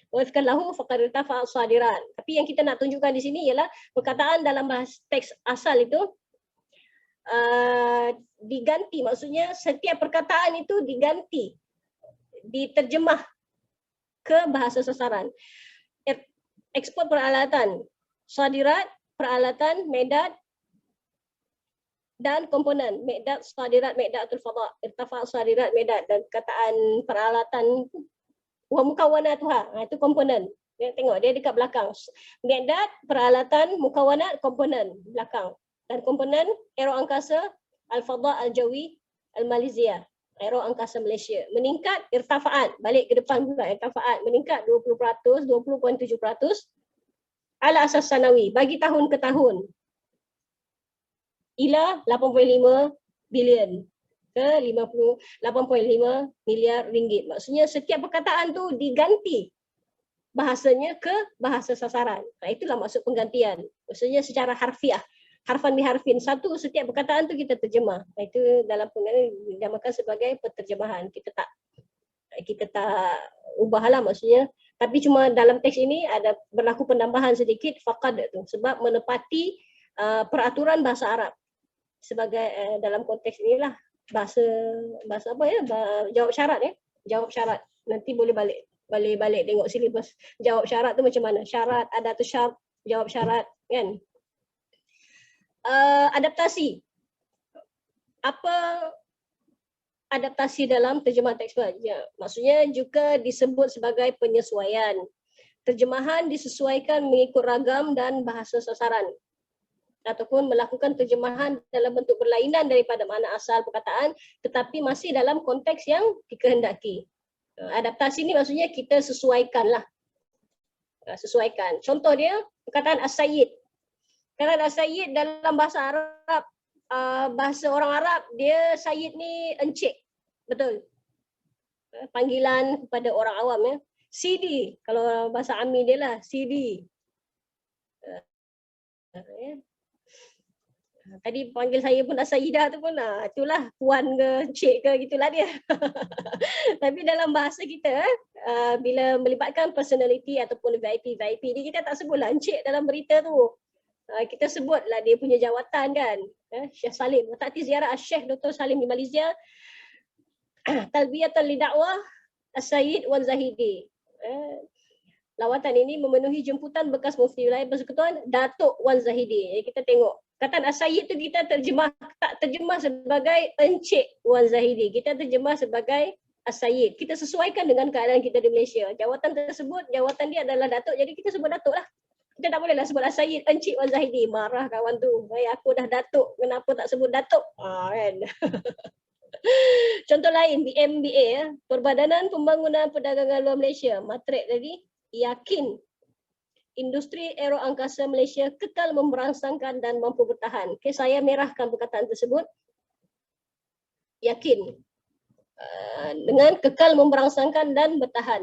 Speaker 3: Wa wifqan lahu faqad irtafa sadiran. Tapi yang kita nak tunjukkan di sini ialah perkataan dalam bahasa teks asal itu diganti, maksudnya setiap perkataan itu diganti, diterjemah ke bahasa sasaran. Ekspor peralatan, sadirat, peralatan, medad dan komponen. Medad, sadirat, medatul fadha, irtafa sadirat, medad, dan perkataan peralatan wa mukawanatuha, itu komponen. Tengok dia dekat belakang. Medad, peralatan, mukawanat, komponen belakang. Dan komponen aero angkasa, al-fadha, al-jawi, al-Malaysia, aero angkasa Malaysia. Meningkat irtafa'at, balik ke depan pula, irtafa'at meningkat 20%, 20.7% ala asas sanawi, bagi tahun ke tahun, ila 8.5 bilion ke 8.5 miliar ringgit. Maksudnya setiap perkataan tu diganti bahasanya ke bahasa sasaran. Itulah maksud penggantian. Maksudnya secara harfiah, harfan biharfin, satu setiap perkataan tu kita terjemah. Itu dalam penggunaan dinamakan sebagai penterjemahan. Kita tak ubahlah maksudnya. Tapi cuma dalam teks ini ada berlaku penambahan sedikit faqad tu, sebab menepati peraturan bahasa Arab sebagai dalam konteks inilah bahasa apa ya, jawab syarat ya, jawab syarat. Nanti boleh balik tengok silibus jawab syarat tu macam mana, syarat, adatus syarat, jawab syarat kan. Adaptasi. Apa adaptasi dalam terjemahan teks? Ya, maksudnya juga disebut sebagai penyesuaian. Terjemahan disesuaikan mengikut ragam dan bahasa sasaran, ataupun melakukan terjemahan dalam bentuk berlainan daripada makna asal perkataan tetapi masih dalam konteks yang dikehendaki. Adaptasi ni maksudnya kita sesuaikanlah. Sesuaikan. Contoh dia perkataan as-sayyid. Perkataan as-sayyid dalam bahasa Arab, bahasa orang Arab, dia sayyid ni encik. Betul. Panggilan kepada orang awam ya. Sidi, kalau bahasa Ami dia lah, Sidi. Tadi panggil saya pun Sayyidah tu pun itulah puan ke cik ke gitulah dia. Tapi dalam bahasa kita bila melibatkan personality ataupun VIP ni kita tak sebutlah encik dalam berita tu. Kita sebutlah dia punya jawatan kan. Syekh Salim, Ta'ti ziarah Syekh Dr. Salim di Malaysia. Talbiyatan li dakwah As-Sayyid Wan Zahidi. Lawatan ini memenuhi jemputan bekas mufti wilayah Persekutuan Datuk Wan Zahidi. Jadi kita tengok kata As-Sayyid tu kita tak terjemah sebagai Encik Wan Zahidi. Kita terjemah sebagai As-Sayyid. Kita sesuaikan dengan keadaan kita di Malaysia. Jawatan tersebut, jawatan dia adalah Datuk, jadi kita sebut Datuk lah. Kita tak bolehlah sebut As-Sayyid Encik Wan Zahidi. Marah kawan tu. Aku dah Datuk, kenapa tak sebut Datuk? Kan. Contoh lain, BMBA ya. Perbadanan Pembangunan Perdagangan Luar Malaysia, Matrek tadi, yakin industri aero angkasa Malaysia kekal merangsangkan dan mampu bertahan. Okay, saya merahkan perkataan tersebut. Yakin dengan kekal merangsangkan dan bertahan.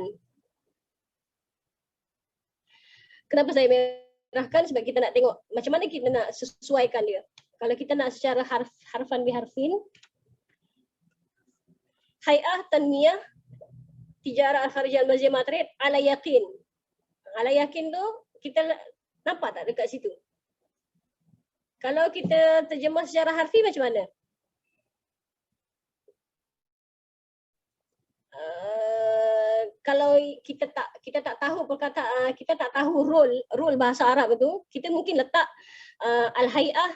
Speaker 3: Kenapa saya merahkan? Sebab kita nak tengok macam mana kita nak sesuaikan dia. Kalau kita nak secara harfan biharfin, Hay'ah Tanmiyah Tijarah Al-Kharijah Al-Malaysia Matrek ala yakin. Ala yakin tu kita nampak tak dekat situ? Kalau kita terjemah secara harfi macam mana? kalau kita tak tahu perkataan, kita tak tahu role bahasa Arab itu, kita mungkin letak al-hay'ah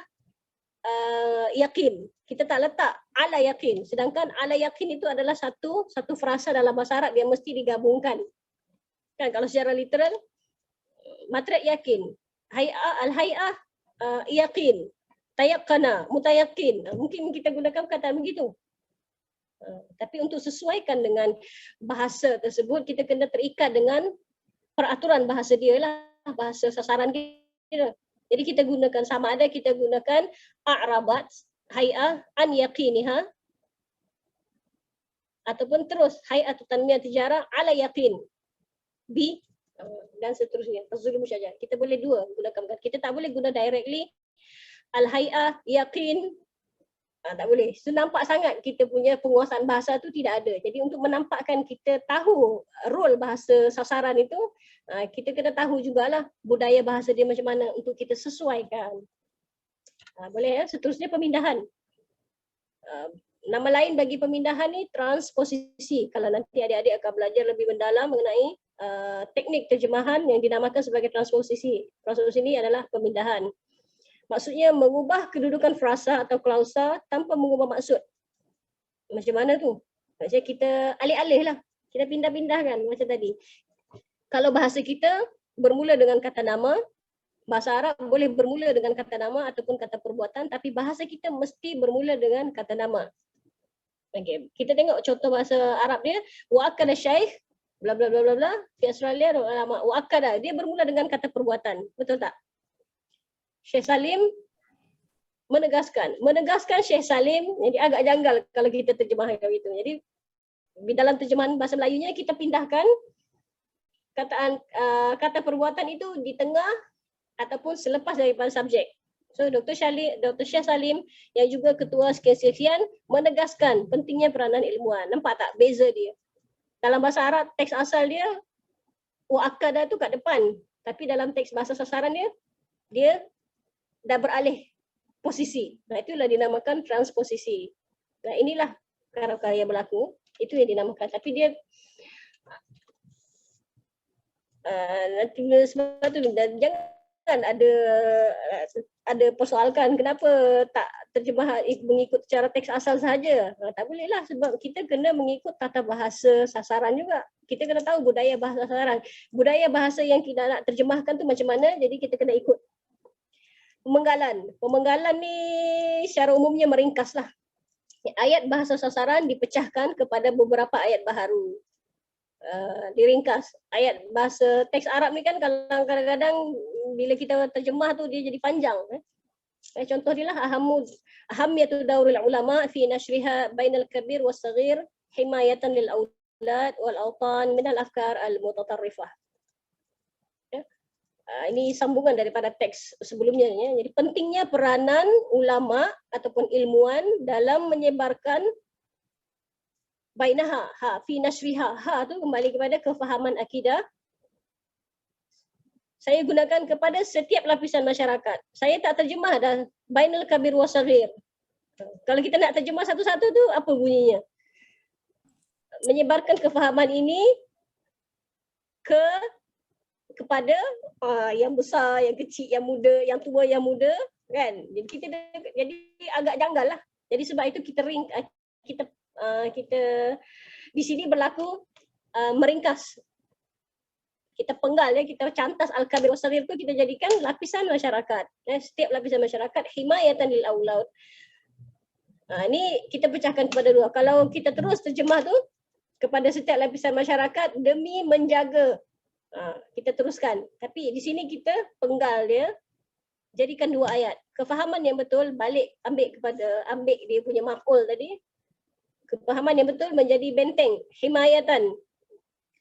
Speaker 3: yakin. Kita tak letak ala yakin. Sedangkan ala yakin itu adalah satu frasa dalam bahasa Arab yang mesti digabungkan. Kan kalau secara literal matrik yakin, al-hay'ah yakin, tayaqqana, mutayaqqin. Mungkin kita gunakan perkataan begitu. Tapi untuk sesuaikan dengan bahasa tersebut, kita kena terikat dengan peraturan bahasa dia lah, bahasa sasaran kita. Jadi kita gunakan sama ada kita gunakan a'rabat, hay'ah an yaqiniha, ataupun terus hay'ah tanmiyah tijarah ala yaqin bi dan seterusnya. Tazul musyajar. Kita boleh dua gunakan. Kita tak boleh guna directly al hay'ah yaqin. Tak boleh. So, nampak sangat kita punya penguasaan bahasa tu tidak ada. Jadi untuk menampakkan kita tahu role bahasa sasaran itu, kita kena tahu jugalah budaya bahasa dia macam mana untuk kita sesuaikan. Boleh ya? Seterusnya pemindahan. Nama lain bagi pemindahan ni transposisi. Kalau nanti adik-adik akan belajar lebih mendalam mengenai teknik terjemahan yang dinamakan sebagai transposisi. Transposisi ini adalah pemindahan. Maksudnya mengubah kedudukan frasa atau klausa tanpa mengubah maksud. Macam mana tu? Maksudnya kita alih-alih lah. Kita pindah-pindahkan macam tadi. Kalau bahasa kita bermula dengan kata nama, bahasa Arab boleh bermula dengan kata nama ataupun kata perbuatan, tapi bahasa kita mesti bermula dengan kata nama. Okay. Kita tengok contoh bahasa Arab dia, wa'akada syaikh, bla bla bla bla bla, di Australia, wa'akada, dia bermula dengan kata perbuatan. Betul tak? Syekh Salim menegaskan. Menegaskan Syekh Salim, jadi agak janggal kalau kita terjemahkan begitu. Jadi dalam terjemahan bahasa Melayunya kita pindahkan kata perbuatan itu di tengah ataupun selepas daripada subjek. So Dr. Syekh Salim yang juga ketua sekian-sekian menegaskan pentingnya peranan ilmuwan. Nampak tak beza dia? Dalam bahasa Arab teks asal dia wa'akada tu kat depan, tapi dalam teks bahasa sasaran dia dah beralih posisi. Itulah dinamakan transposisi. Inilah karya berlaku. Itu yang dinamakan. Tapi dia nanti sebab tu jangan ada persoalkan kenapa tak terjemah mengikut cara teks asal sahaja. Tak boleh lah sebab kita kena mengikut tata bahasa sasaran juga. Kita kena tahu budaya bahasa sasaran. Budaya bahasa yang kita nak terjemahkan tu macam mana, jadi kita kena ikut. Pemenggalan ni secara umumnya meringkas lah. Ayat bahasa sasaran dipecahkan kepada beberapa ayat baharu. Diringkas. Ayat bahasa teks Arab ni kan kadang-kadang bila kita terjemah tu dia jadi panjang. Contoh dia lah ahamiyatu daurul ulama fi nashriha bainal kabir was saghir himayatan lil aulad wal awtan min al afkar al mutatarrifah. Ini sambungan daripada teks sebelumnya. Ya. Jadi pentingnya peranan ulama ataupun ilmuwan dalam menyebarkan bainaha, fi nashriha. Tu kembali kepada kefahaman akidah. Saya gunakan kepada setiap lapisan masyarakat. Saya tak terjemah dah bainal kabir was saghir. Kalau kita nak terjemah satu-satu tu apa bunyinya? Menyebarkan kefahaman ini kepada yang besar, yang kecil, yang muda, yang tua, yang muda, kan? Jadi jadi agak janggal lah. Jadi sebab itu kita di sini berlaku meringkas. Kita penggal ya, kita cantas al-kabir was-saghir tu kita jadikan lapisan masyarakat. Setiap lapisan masyarakat himayatan lil aulad. Ini kita pecahkan kepada dua. Kalau kita terus terjemah tu kepada setiap lapisan masyarakat demi menjaga, kita teruskan. Tapi di sini kita penggal dia, jadikan dua ayat. Kefahaman yang betul ambil dia punya maf'ul tadi. Kefahaman yang betul menjadi benteng, himayatan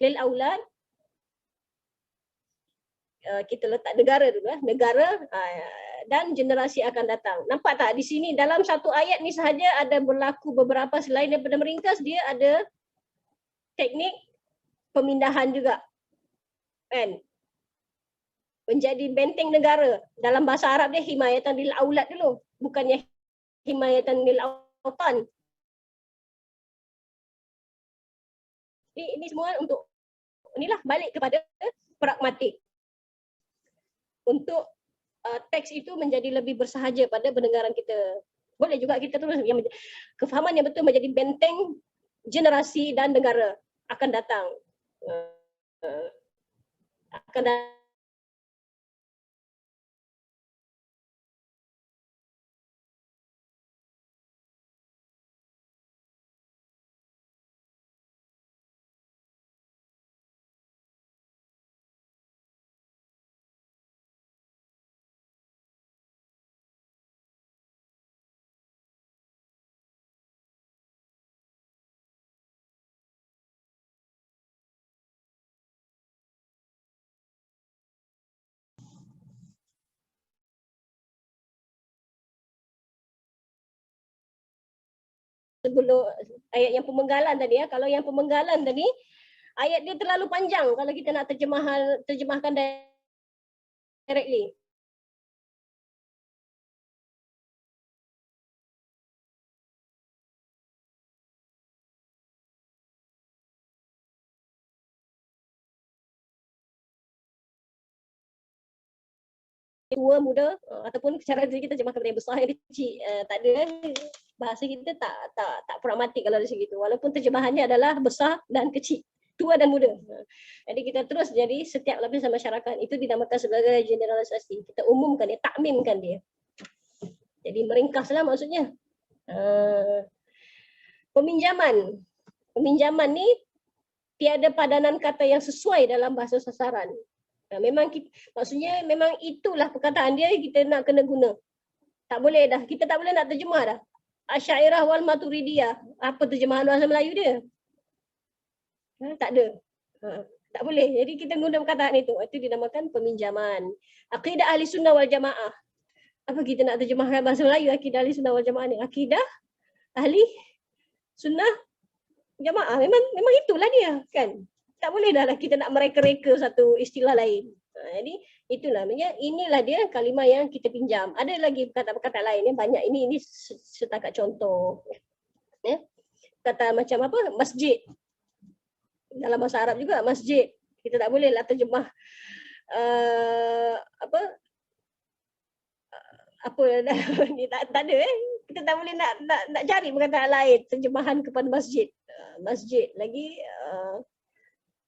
Speaker 3: lil aulad. Kita letak negara dulu, negara dan generasi akan datang. Nampak tak di sini dalam satu ayat ni sahaja ada berlaku beberapa, selain daripada meringkas, dia ada teknik pemindahan juga. Kan? Menjadi benteng negara. Dalam bahasa Arab dia himayatan lil aulad dulu, bukannya himayatan lil awtan. Ini semua untuk inilah balik kepada pragmatik untuk teks itu menjadi lebih bersahaja pada pendengaran kita. Boleh juga kita terus kefahaman yang betul menjadi benteng generasi dan negara akan datang. Akan datang. Sebelum ayat yang pemenggalan tadi ya, kalau yang pemenggalan tadi ayat dia terlalu panjang kalau kita nak terjemahkan directly. Tua, muda ataupun cara kita terjemahkan yang besar yang kecil, tak ada, bahasa kita tak pragmatik kalau dari segitu, walaupun terjemahannya adalah besar dan kecil, tua dan muda. Jadi kita terus jadi setiap lapisan masyarakat itu dinamakan sebagai generalisasi, kita umumkan dia, takmimkan dia. Jadi meringkaslah maksudnya. Peminjaman ni tiada padanan kata yang sesuai dalam bahasa sasaran. Memang maksudnya memang itulah perkataan dia kita nak kena guna. Tak boleh dah, kita tak boleh nak terjemah dah. Asy'ariyah wal Maturidiyah, apa terjemahan bahasa Melayu dia? Tak ada. Tak boleh. Jadi kita guna perkataan itu. Itu dinamakan peminjaman. Akidah Ahli Sunnah wal Jamaah. Apa kita nak terjemahkan bahasa Melayu akidah Ahli Sunnah wal Jamaah ni? Akidah Ahli Sunnah Jamaah. Memang itulah dia, kan? Tak boleh dah lah kita nak mereka-reka satu istilah lain. Jadi itulah namanya, inilah dia kalimah yang kita pinjam. Ada lagi perkataan-perkataan lain yang banyak, ini setakat contoh. Ya. Kata macam apa? Masjid. Dalam bahasa Arab juga masjid. Kita tak boleh lah terjemah tak ada kita tak boleh nak cari perkataan lain terjemahan kepada masjid. Masjid lagi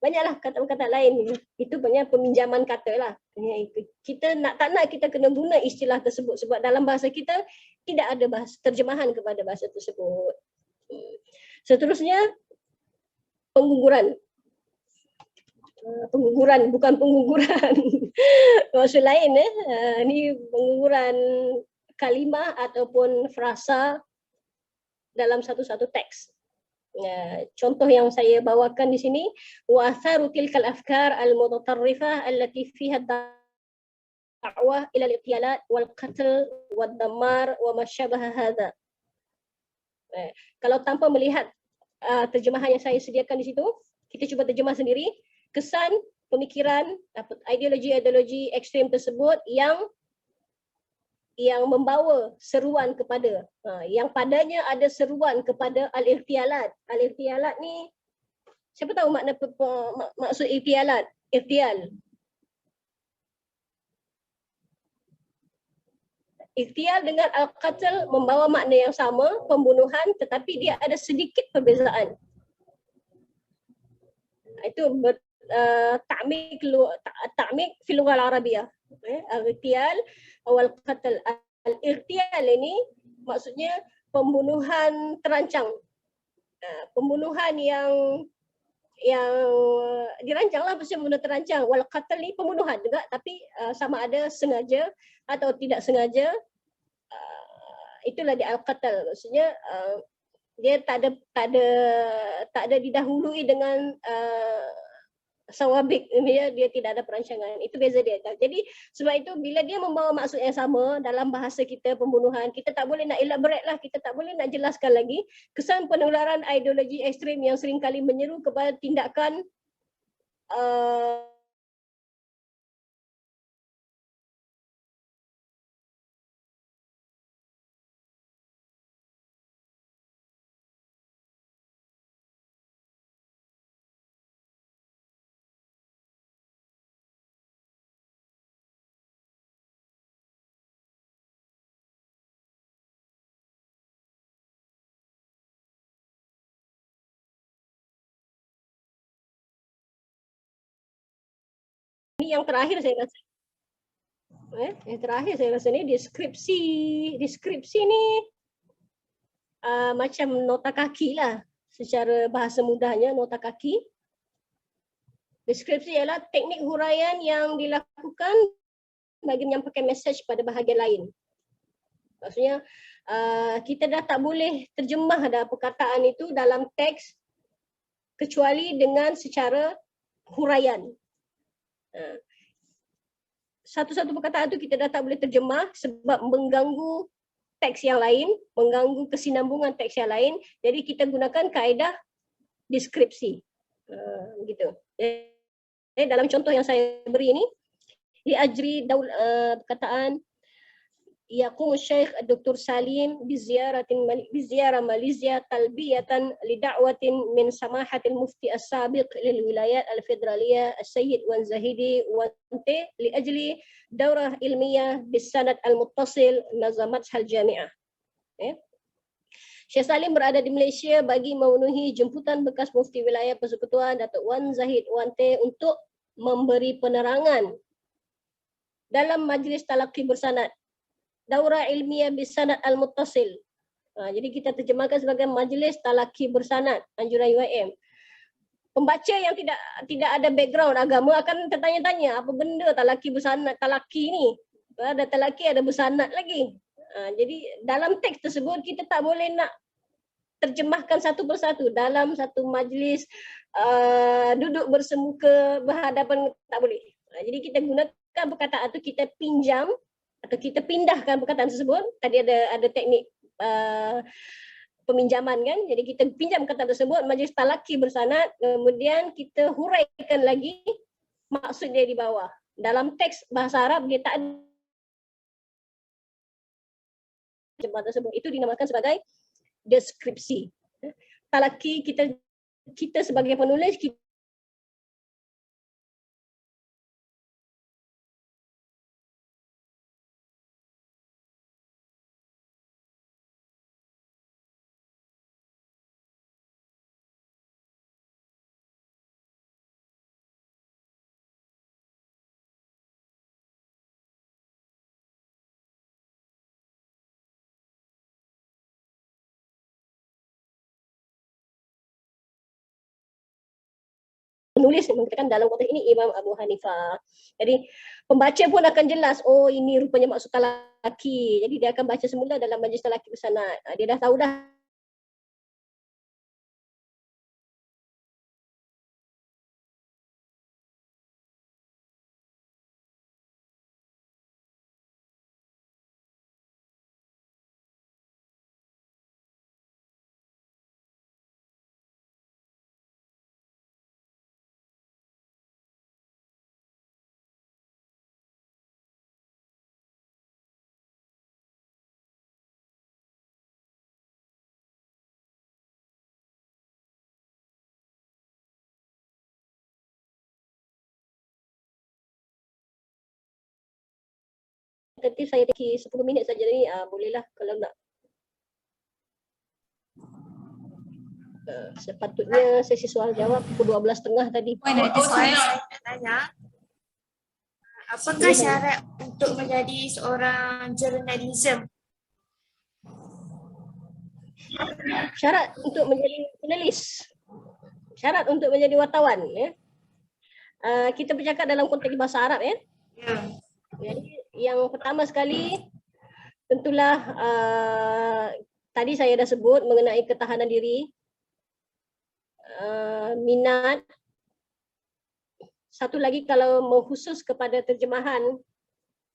Speaker 3: banyaklah kata-kata lain, itu banyak peminjaman kata lah. Kita tak nak kita kena guna istilah tersebut sebab dalam bahasa kita tidak ada terjemahan kepada bahasa tersebut. Seterusnya pengguguran. Pengguguran bukan pengguguran. Maksud lain ni pengguguran kalimah ataupun frasa dalam satu-satu teks. Contoh yang saya bawakan di sini, wa atharu tilkal afkar al-mutatarrifah allati fiha da'wah ila al-iqtialat wal qatl wad damar wa ma syabaha hadha. Kalau tanpa melihat terjemahan yang saya sediakan di situ, kita cuba terjemah sendiri kesan pemikiran ideologi ekstrem tersebut yang membawa seruan kepada yang padanya ada seruan kepada al-irtialat. Al-irtialat ni siapa tahu makna maksud irtialat? Irtial. Irtial dengan al-qatl membawa makna yang sama, pembunuhan, tetapi dia ada sedikit perbezaan. Itu ta'mik fil lughah al-arabiyah. Al-irtial awal qatl. Al-irtial ini maksudnya pembunuhan terancang. Pembunuhan yang dirancanglah maksudnya pembunuhan terancang. Wal qatl ni pembunuhan juga tapi sama ada sengaja atau tidak sengaja. Itulah dia al-qatl, maksudnya dia tak ada didahului dengan sawabik, dia tidak ada perancangan. Itu beza dia. Jadi sebab itu bila dia membawa maksud yang sama dalam bahasa kita pembunuhan, kita tak boleh nak elaborate lah, kita tak boleh nak jelaskan lagi kesan penularan ideologi ekstrem yang seringkali menyeru kepada tindakan yang terakhir saya rasa. Yang terakhir saya rasa ni deskripsi. Deskripsi ni macam nota kaki lah. Secara bahasa mudahnya nota kaki. Deskripsi ialah teknik huraian yang dilakukan bagi menyampaikan mesej pada bahagian lain. Maksudnya kita dah tak boleh terjemah dah perkataan itu dalam teks kecuali dengan secara huraian. Satu-satu perkataan itu kita dah tak boleh terjemah sebab mengganggu teks yang lain, mengganggu kesinambungan teks yang lain. Jadi kita gunakan kaedah deskripsi. Begitu. Jadi dalam contoh yang saya beri ini, diajri perkataan يقوم الشيخ الدكتور سالم بزيارة ماليزيا تلبية لدعوة من سماحة المفتي السابق للولايات الفيدرالية السيد وان زاهدي وانتي لأجل دورة علمية بالسند المتصل نظمتها الجامعة. Syekh Salim berada di Malaysia bagi memenuhi jemputan bekas mufti wilayah Persekutuan Datuk Wan Zahid Wante untuk memberi penerangan dalam majlis talaqi bersanad Daurah ilmiah bisanad al-muttasil. Jadi kita terjemahkan sebagai majlis talaqi bersanad anjuran UIM. Pembaca yang tidak ada background agama akan tertanya-tanya apa benda talaqi bersanad, talaqi ni. Ada talaqi, ada bersanad lagi. Jadi dalam teks tersebut kita tak boleh nak terjemahkan satu persatu dalam satu majlis duduk bersemuka berhadapan, tak boleh. Jadi kita gunakan perkataan tu, kita pinjam atau kita pindahkan perkataan tersebut. Tadi ada teknik peminjaman kan. Jadi kita pinjam perkataan tersebut, majlis talaqi bersanad, kemudian kita huraikan lagi maksud dia di bawah. Dalam teks bahasa Arab dia tak ada terjemahan tersebut. Itu dinamakan sebagai deskripsi. Talaqi kita sebagai penulis kita penulis mengatakan dalam konteks ini Imam Abu Hanifah. Jadi pembaca pun akan jelas, oh ini rupanya maksud talaqi. Jadi dia akan baca semula dalam majlis talaqi bersanad. Dia dah tahu dah. Nanti saya taki 10 minit saja ni, bolehlah kalau nak. Sepatutnya sesi soal jawab pukul 12.30 tadi.
Speaker 1: Puan ada soalan saya nak tanya. Apakah syarat untuk menjadi seorang jurnalism?
Speaker 3: Syarat untuk menjadi penulis, syarat untuk menjadi wartawan, ya. Kita bercakap dalam konteks bahasa Arab, ya. Jadi yang pertama sekali tentulah tadi saya dah sebut mengenai ketahanan diri, minat. Satu lagi kalau mengkhusus kepada terjemahan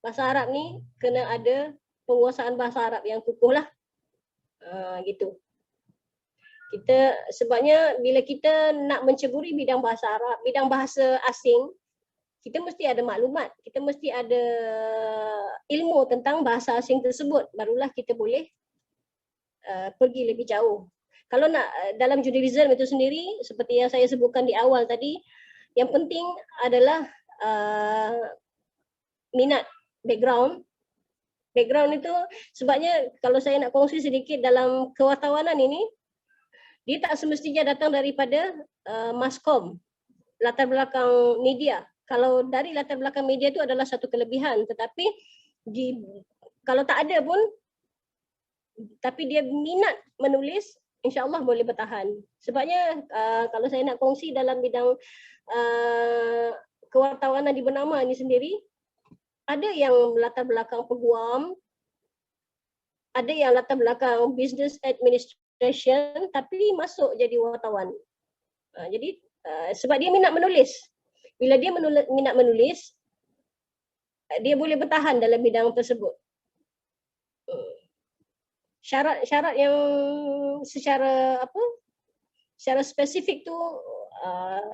Speaker 3: bahasa Arab ni kena ada penguasaan bahasa Arab yang kukuh lah. Gitu. Kita sebabnya bila kita nak menceburi bidang bahasa Arab, bidang bahasa asing, kita mesti ada maklumat, kita mesti ada ilmu tentang bahasa asing tersebut, barulah kita boleh pergi lebih jauh. Kalau nak dalam jurnalism itu sendiri, seperti yang saya sebutkan di awal tadi, yang penting adalah minat, background. Background itu sebabnya kalau saya nak kongsi sedikit dalam kewartawanan ini, dia tak semestinya datang daripada maskom, latar belakang media. kalau dari latar belakang media itu adalah satu kelebihan, tetapi kalau tak ada pun tapi dia minat menulis, insya-Allah boleh bertahan. Sebabnya kalau saya nak kongsi dalam bidang kewartawanan di Bernama ini sendiri, ada yang latar belakang peguam, ada yang latar belakang business administration tapi masuk jadi wartawan. Jadi sebab dia minat menulis. Bila dia minat menulis, dia boleh bertahan dalam bidang tersebut. Syarat-syarat yang secara spesifik tu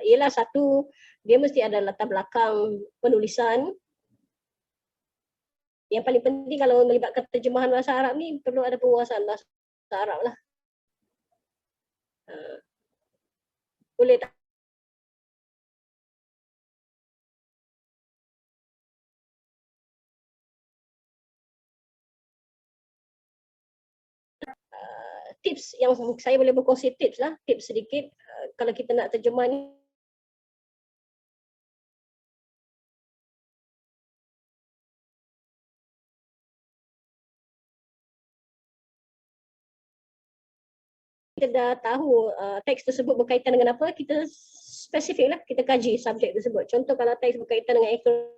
Speaker 3: ialah satu, dia mesti ada latar belakang penulisan. Yang paling penting kalau melibatkan terjemahan bahasa Arab ni perlu ada penguasaan bahasa Arab lah. Boleh tak? Tips yang saya boleh berkongsi tips sedikit kalau kita nak terjemah ni. Kita dah tahu teks tersebut berkaitan dengan apa, kita spesifik lah, kita kaji subjek tersebut. Contoh kalau teks berkaitan dengan ekonomi,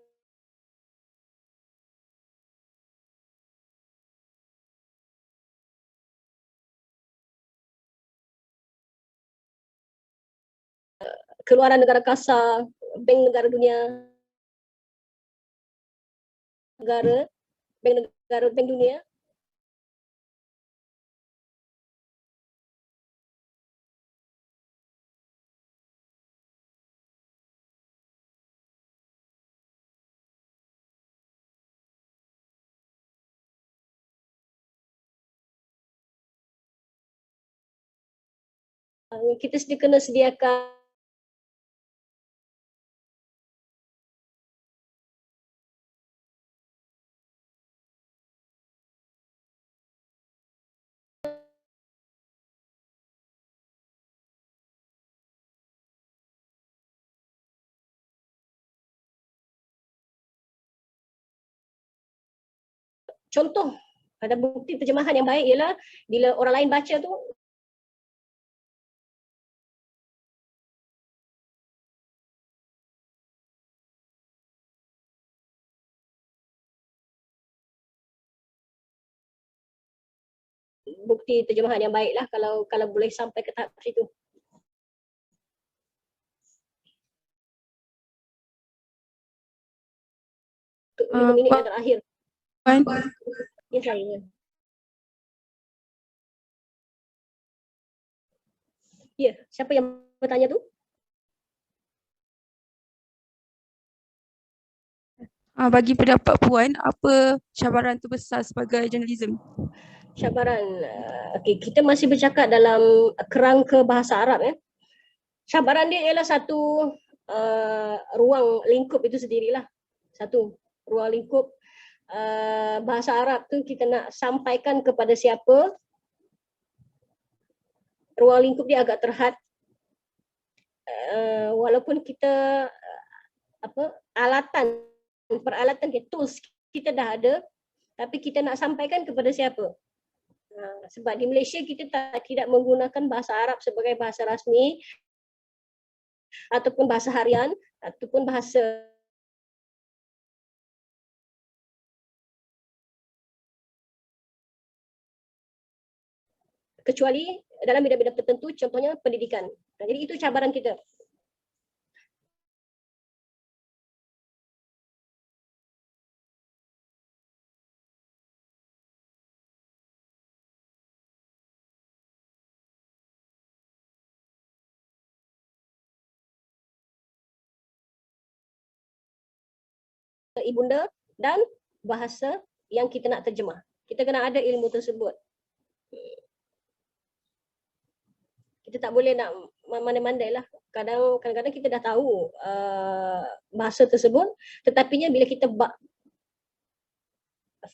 Speaker 3: keluaran negara kasar, Bank Negara Dunia, Bank Dunia. Kita kena sediakan contoh, ada bukti terjemahan yang baik ialah bila orang lain baca tu bukti terjemahan yang baik lah kalau boleh sampai ke tahap situ. Untuk 5 minit yang terakhir. Ya saya. Ya, siapa yang bertanya tu?
Speaker 8: Bagi pendapat Puan, apa cabaran terbesar sebagai jurnalism?
Speaker 3: Cabaran, okay, kita masih bercakap dalam kerangka bahasa Arab ya. Cabaran dia ialah satu ruang lingkup itu sendirilah. Satu ruang lingkup bahasa Arab tu kita nak sampaikan kepada siapa, ruang lingkup dia agak terhad. Walaupun kita peralatan kita, tools kita dah ada, tapi kita nak sampaikan kepada siapa? Sebab di Malaysia kita tidak menggunakan bahasa Arab sebagai bahasa rasmi ataupun bahasa harian ataupun bahasa kecuali dalam bidang-bidang tertentu, contohnya pendidikan. Jadi itu cabaran kita. Ibunda dan bahasa yang kita nak terjemah. Kita kena ada ilmu tersebut. Kita tak boleh nak mandai-mandai lah. Kadang-kadang kita dah tahu bahasa tersebut, tetapinya bila kita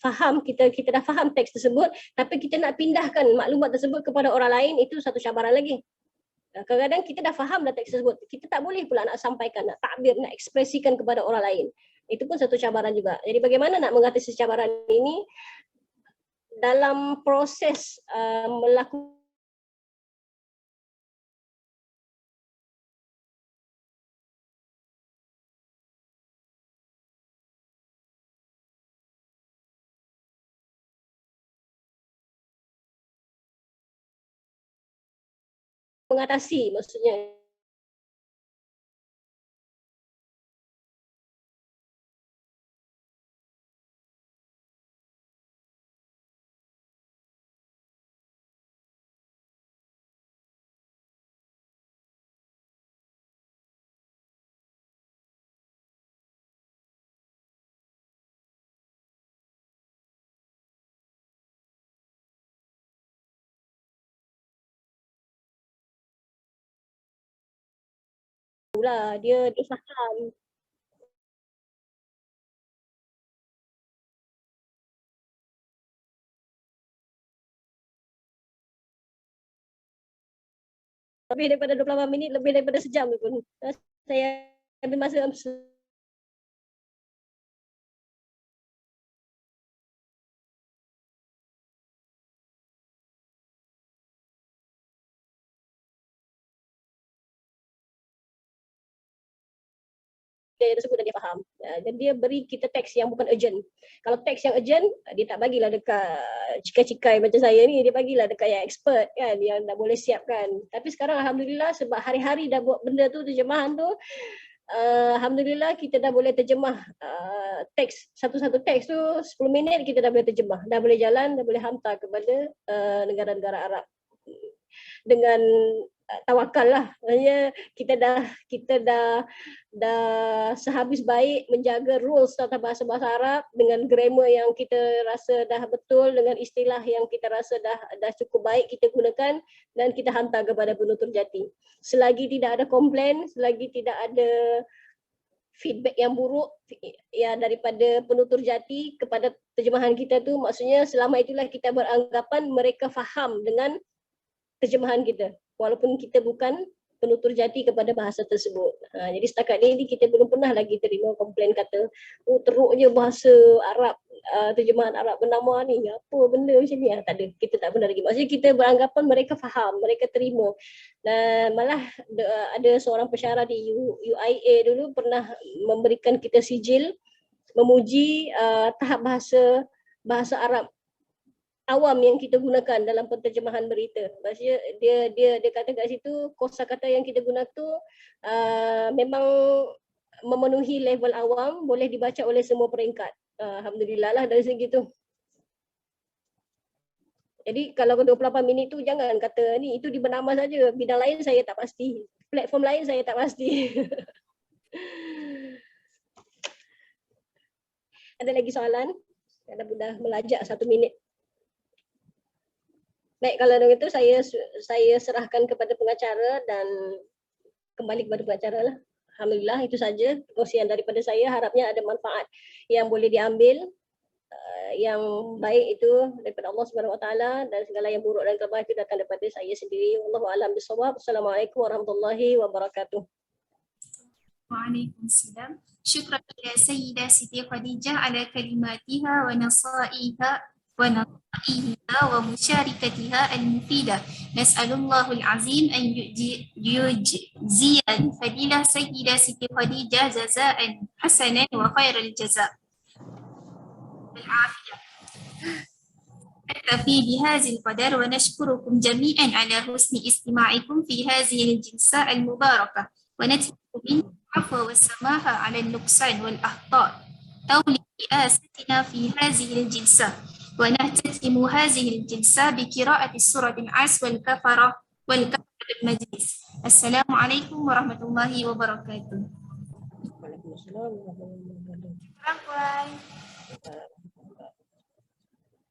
Speaker 3: faham, kita dah faham teks tersebut, tapi kita nak pindahkan maklumat tersebut kepada orang lain, itu satu cabaran lagi. Kadang-kadang kita dah faham dah teks tersebut, kita tak boleh pula nak sampaikan, nak takbir, nak ekspresikan kepada orang lain. Itu pun satu cabaran juga. Jadi bagaimana nak mengatasi cabaran ini dalam proses melakukan mengatasi, maksudnya pula dia faham. Lebih daripada 28 minit, lebih daripada sejam pun. Saya ambil masa tersebut dan dia faham. Dan dia beri kita teks yang bukan urgent. Kalau teks yang urgent, dia tak bagilah dekat cikai-cikai macam saya ni, dia bagilah dekat yang expert kan, yang dah boleh siapkan. Tapi sekarang alhamdulillah sebab hari-hari dah buat benda tu, terjemahan tu, alhamdulillah kita dah boleh terjemah teks, satu-satu teks tu 10 minit kita dah boleh terjemah. Dah boleh jalan, dah boleh hantar kepada negara-negara Arab. Dengan tawakal lah. Maksudnya kita dah sehabis baik menjaga rules tata bahasa-bahasa Arab dengan grammar yang kita rasa dah betul, dengan istilah yang kita rasa dah cukup baik kita gunakan, dan kita hantar kepada penutur jati. Selagi tidak ada komplain, selagi tidak ada feedback yang buruk ya daripada penutur jati kepada terjemahan kita tu, maksudnya selama itulah kita beranggapan mereka faham dengan terjemahan kita, walaupun kita bukan penutur jati kepada bahasa tersebut. Jadi setakat ini kita belum pernah lagi terima komplain kata, oh teruknya bahasa Arab, terjemahan Arab bernama ni, apa benda macam ni. Tak ada, kita tak pernah lagi. Maksudnya kita beranggapan mereka faham, mereka terima. Dan malah ada seorang pensyarah di UIA dulu pernah memberikan kita sijil memuji tahap bahasa Arab awam yang kita gunakan dalam penterjemahan berita. Maksudnya dia kata kat situ kosakata yang kita guna tu memang memenuhi level awam, boleh dibaca oleh semua peringkat. Alhamdulillah lah dari segi tu. Jadi kalau 28 minit tu jangan kata ni, itu di bernama saja. Bidang lain saya tak pasti. Platform lain saya tak pasti. Ada lagi soalan? Dah melajak 1 minit. Baik, kalau begitu saya serahkan kepada pengacara dan kembali kepada pengacara lah. Alhamdulillah, itu saja perkongsian daripada saya. Harapnya ada manfaat yang boleh diambil, yang baik itu daripada Allah Subhanahu Wa Taala, dan segala yang buruk dan kelemahan itu datang daripada saya sendiri. Wallahu a'lam bishawab. Assalamualaikum warahmatullahi wabarakatuh.
Speaker 1: Waalaikumsalam. Syukran ila Sayyidah Siti Khadijah ala kalimatiha wa nasaiha ونطائها ومشاركتها المفيدة. نسأل الله العظيم أن يجزي الفضيلة سيدة سيدي خديجة جزاء حسنا وخير الجزاء والعافية. نكتفي بهذا القدر ونشكركم جميعا على حسن استماعكم في هذه الجلسة المباركة، ونتمنى منكم العفو والسماحة على النقصان والأخطاء طول رئاستنا في هذه الجلسة. ونختتم هذه الجلسة بقراءة سورة العصر والكفرة المجلس. السلام عليكم ورحمة الله وبركاته.
Speaker 3: Waalaikumsalam.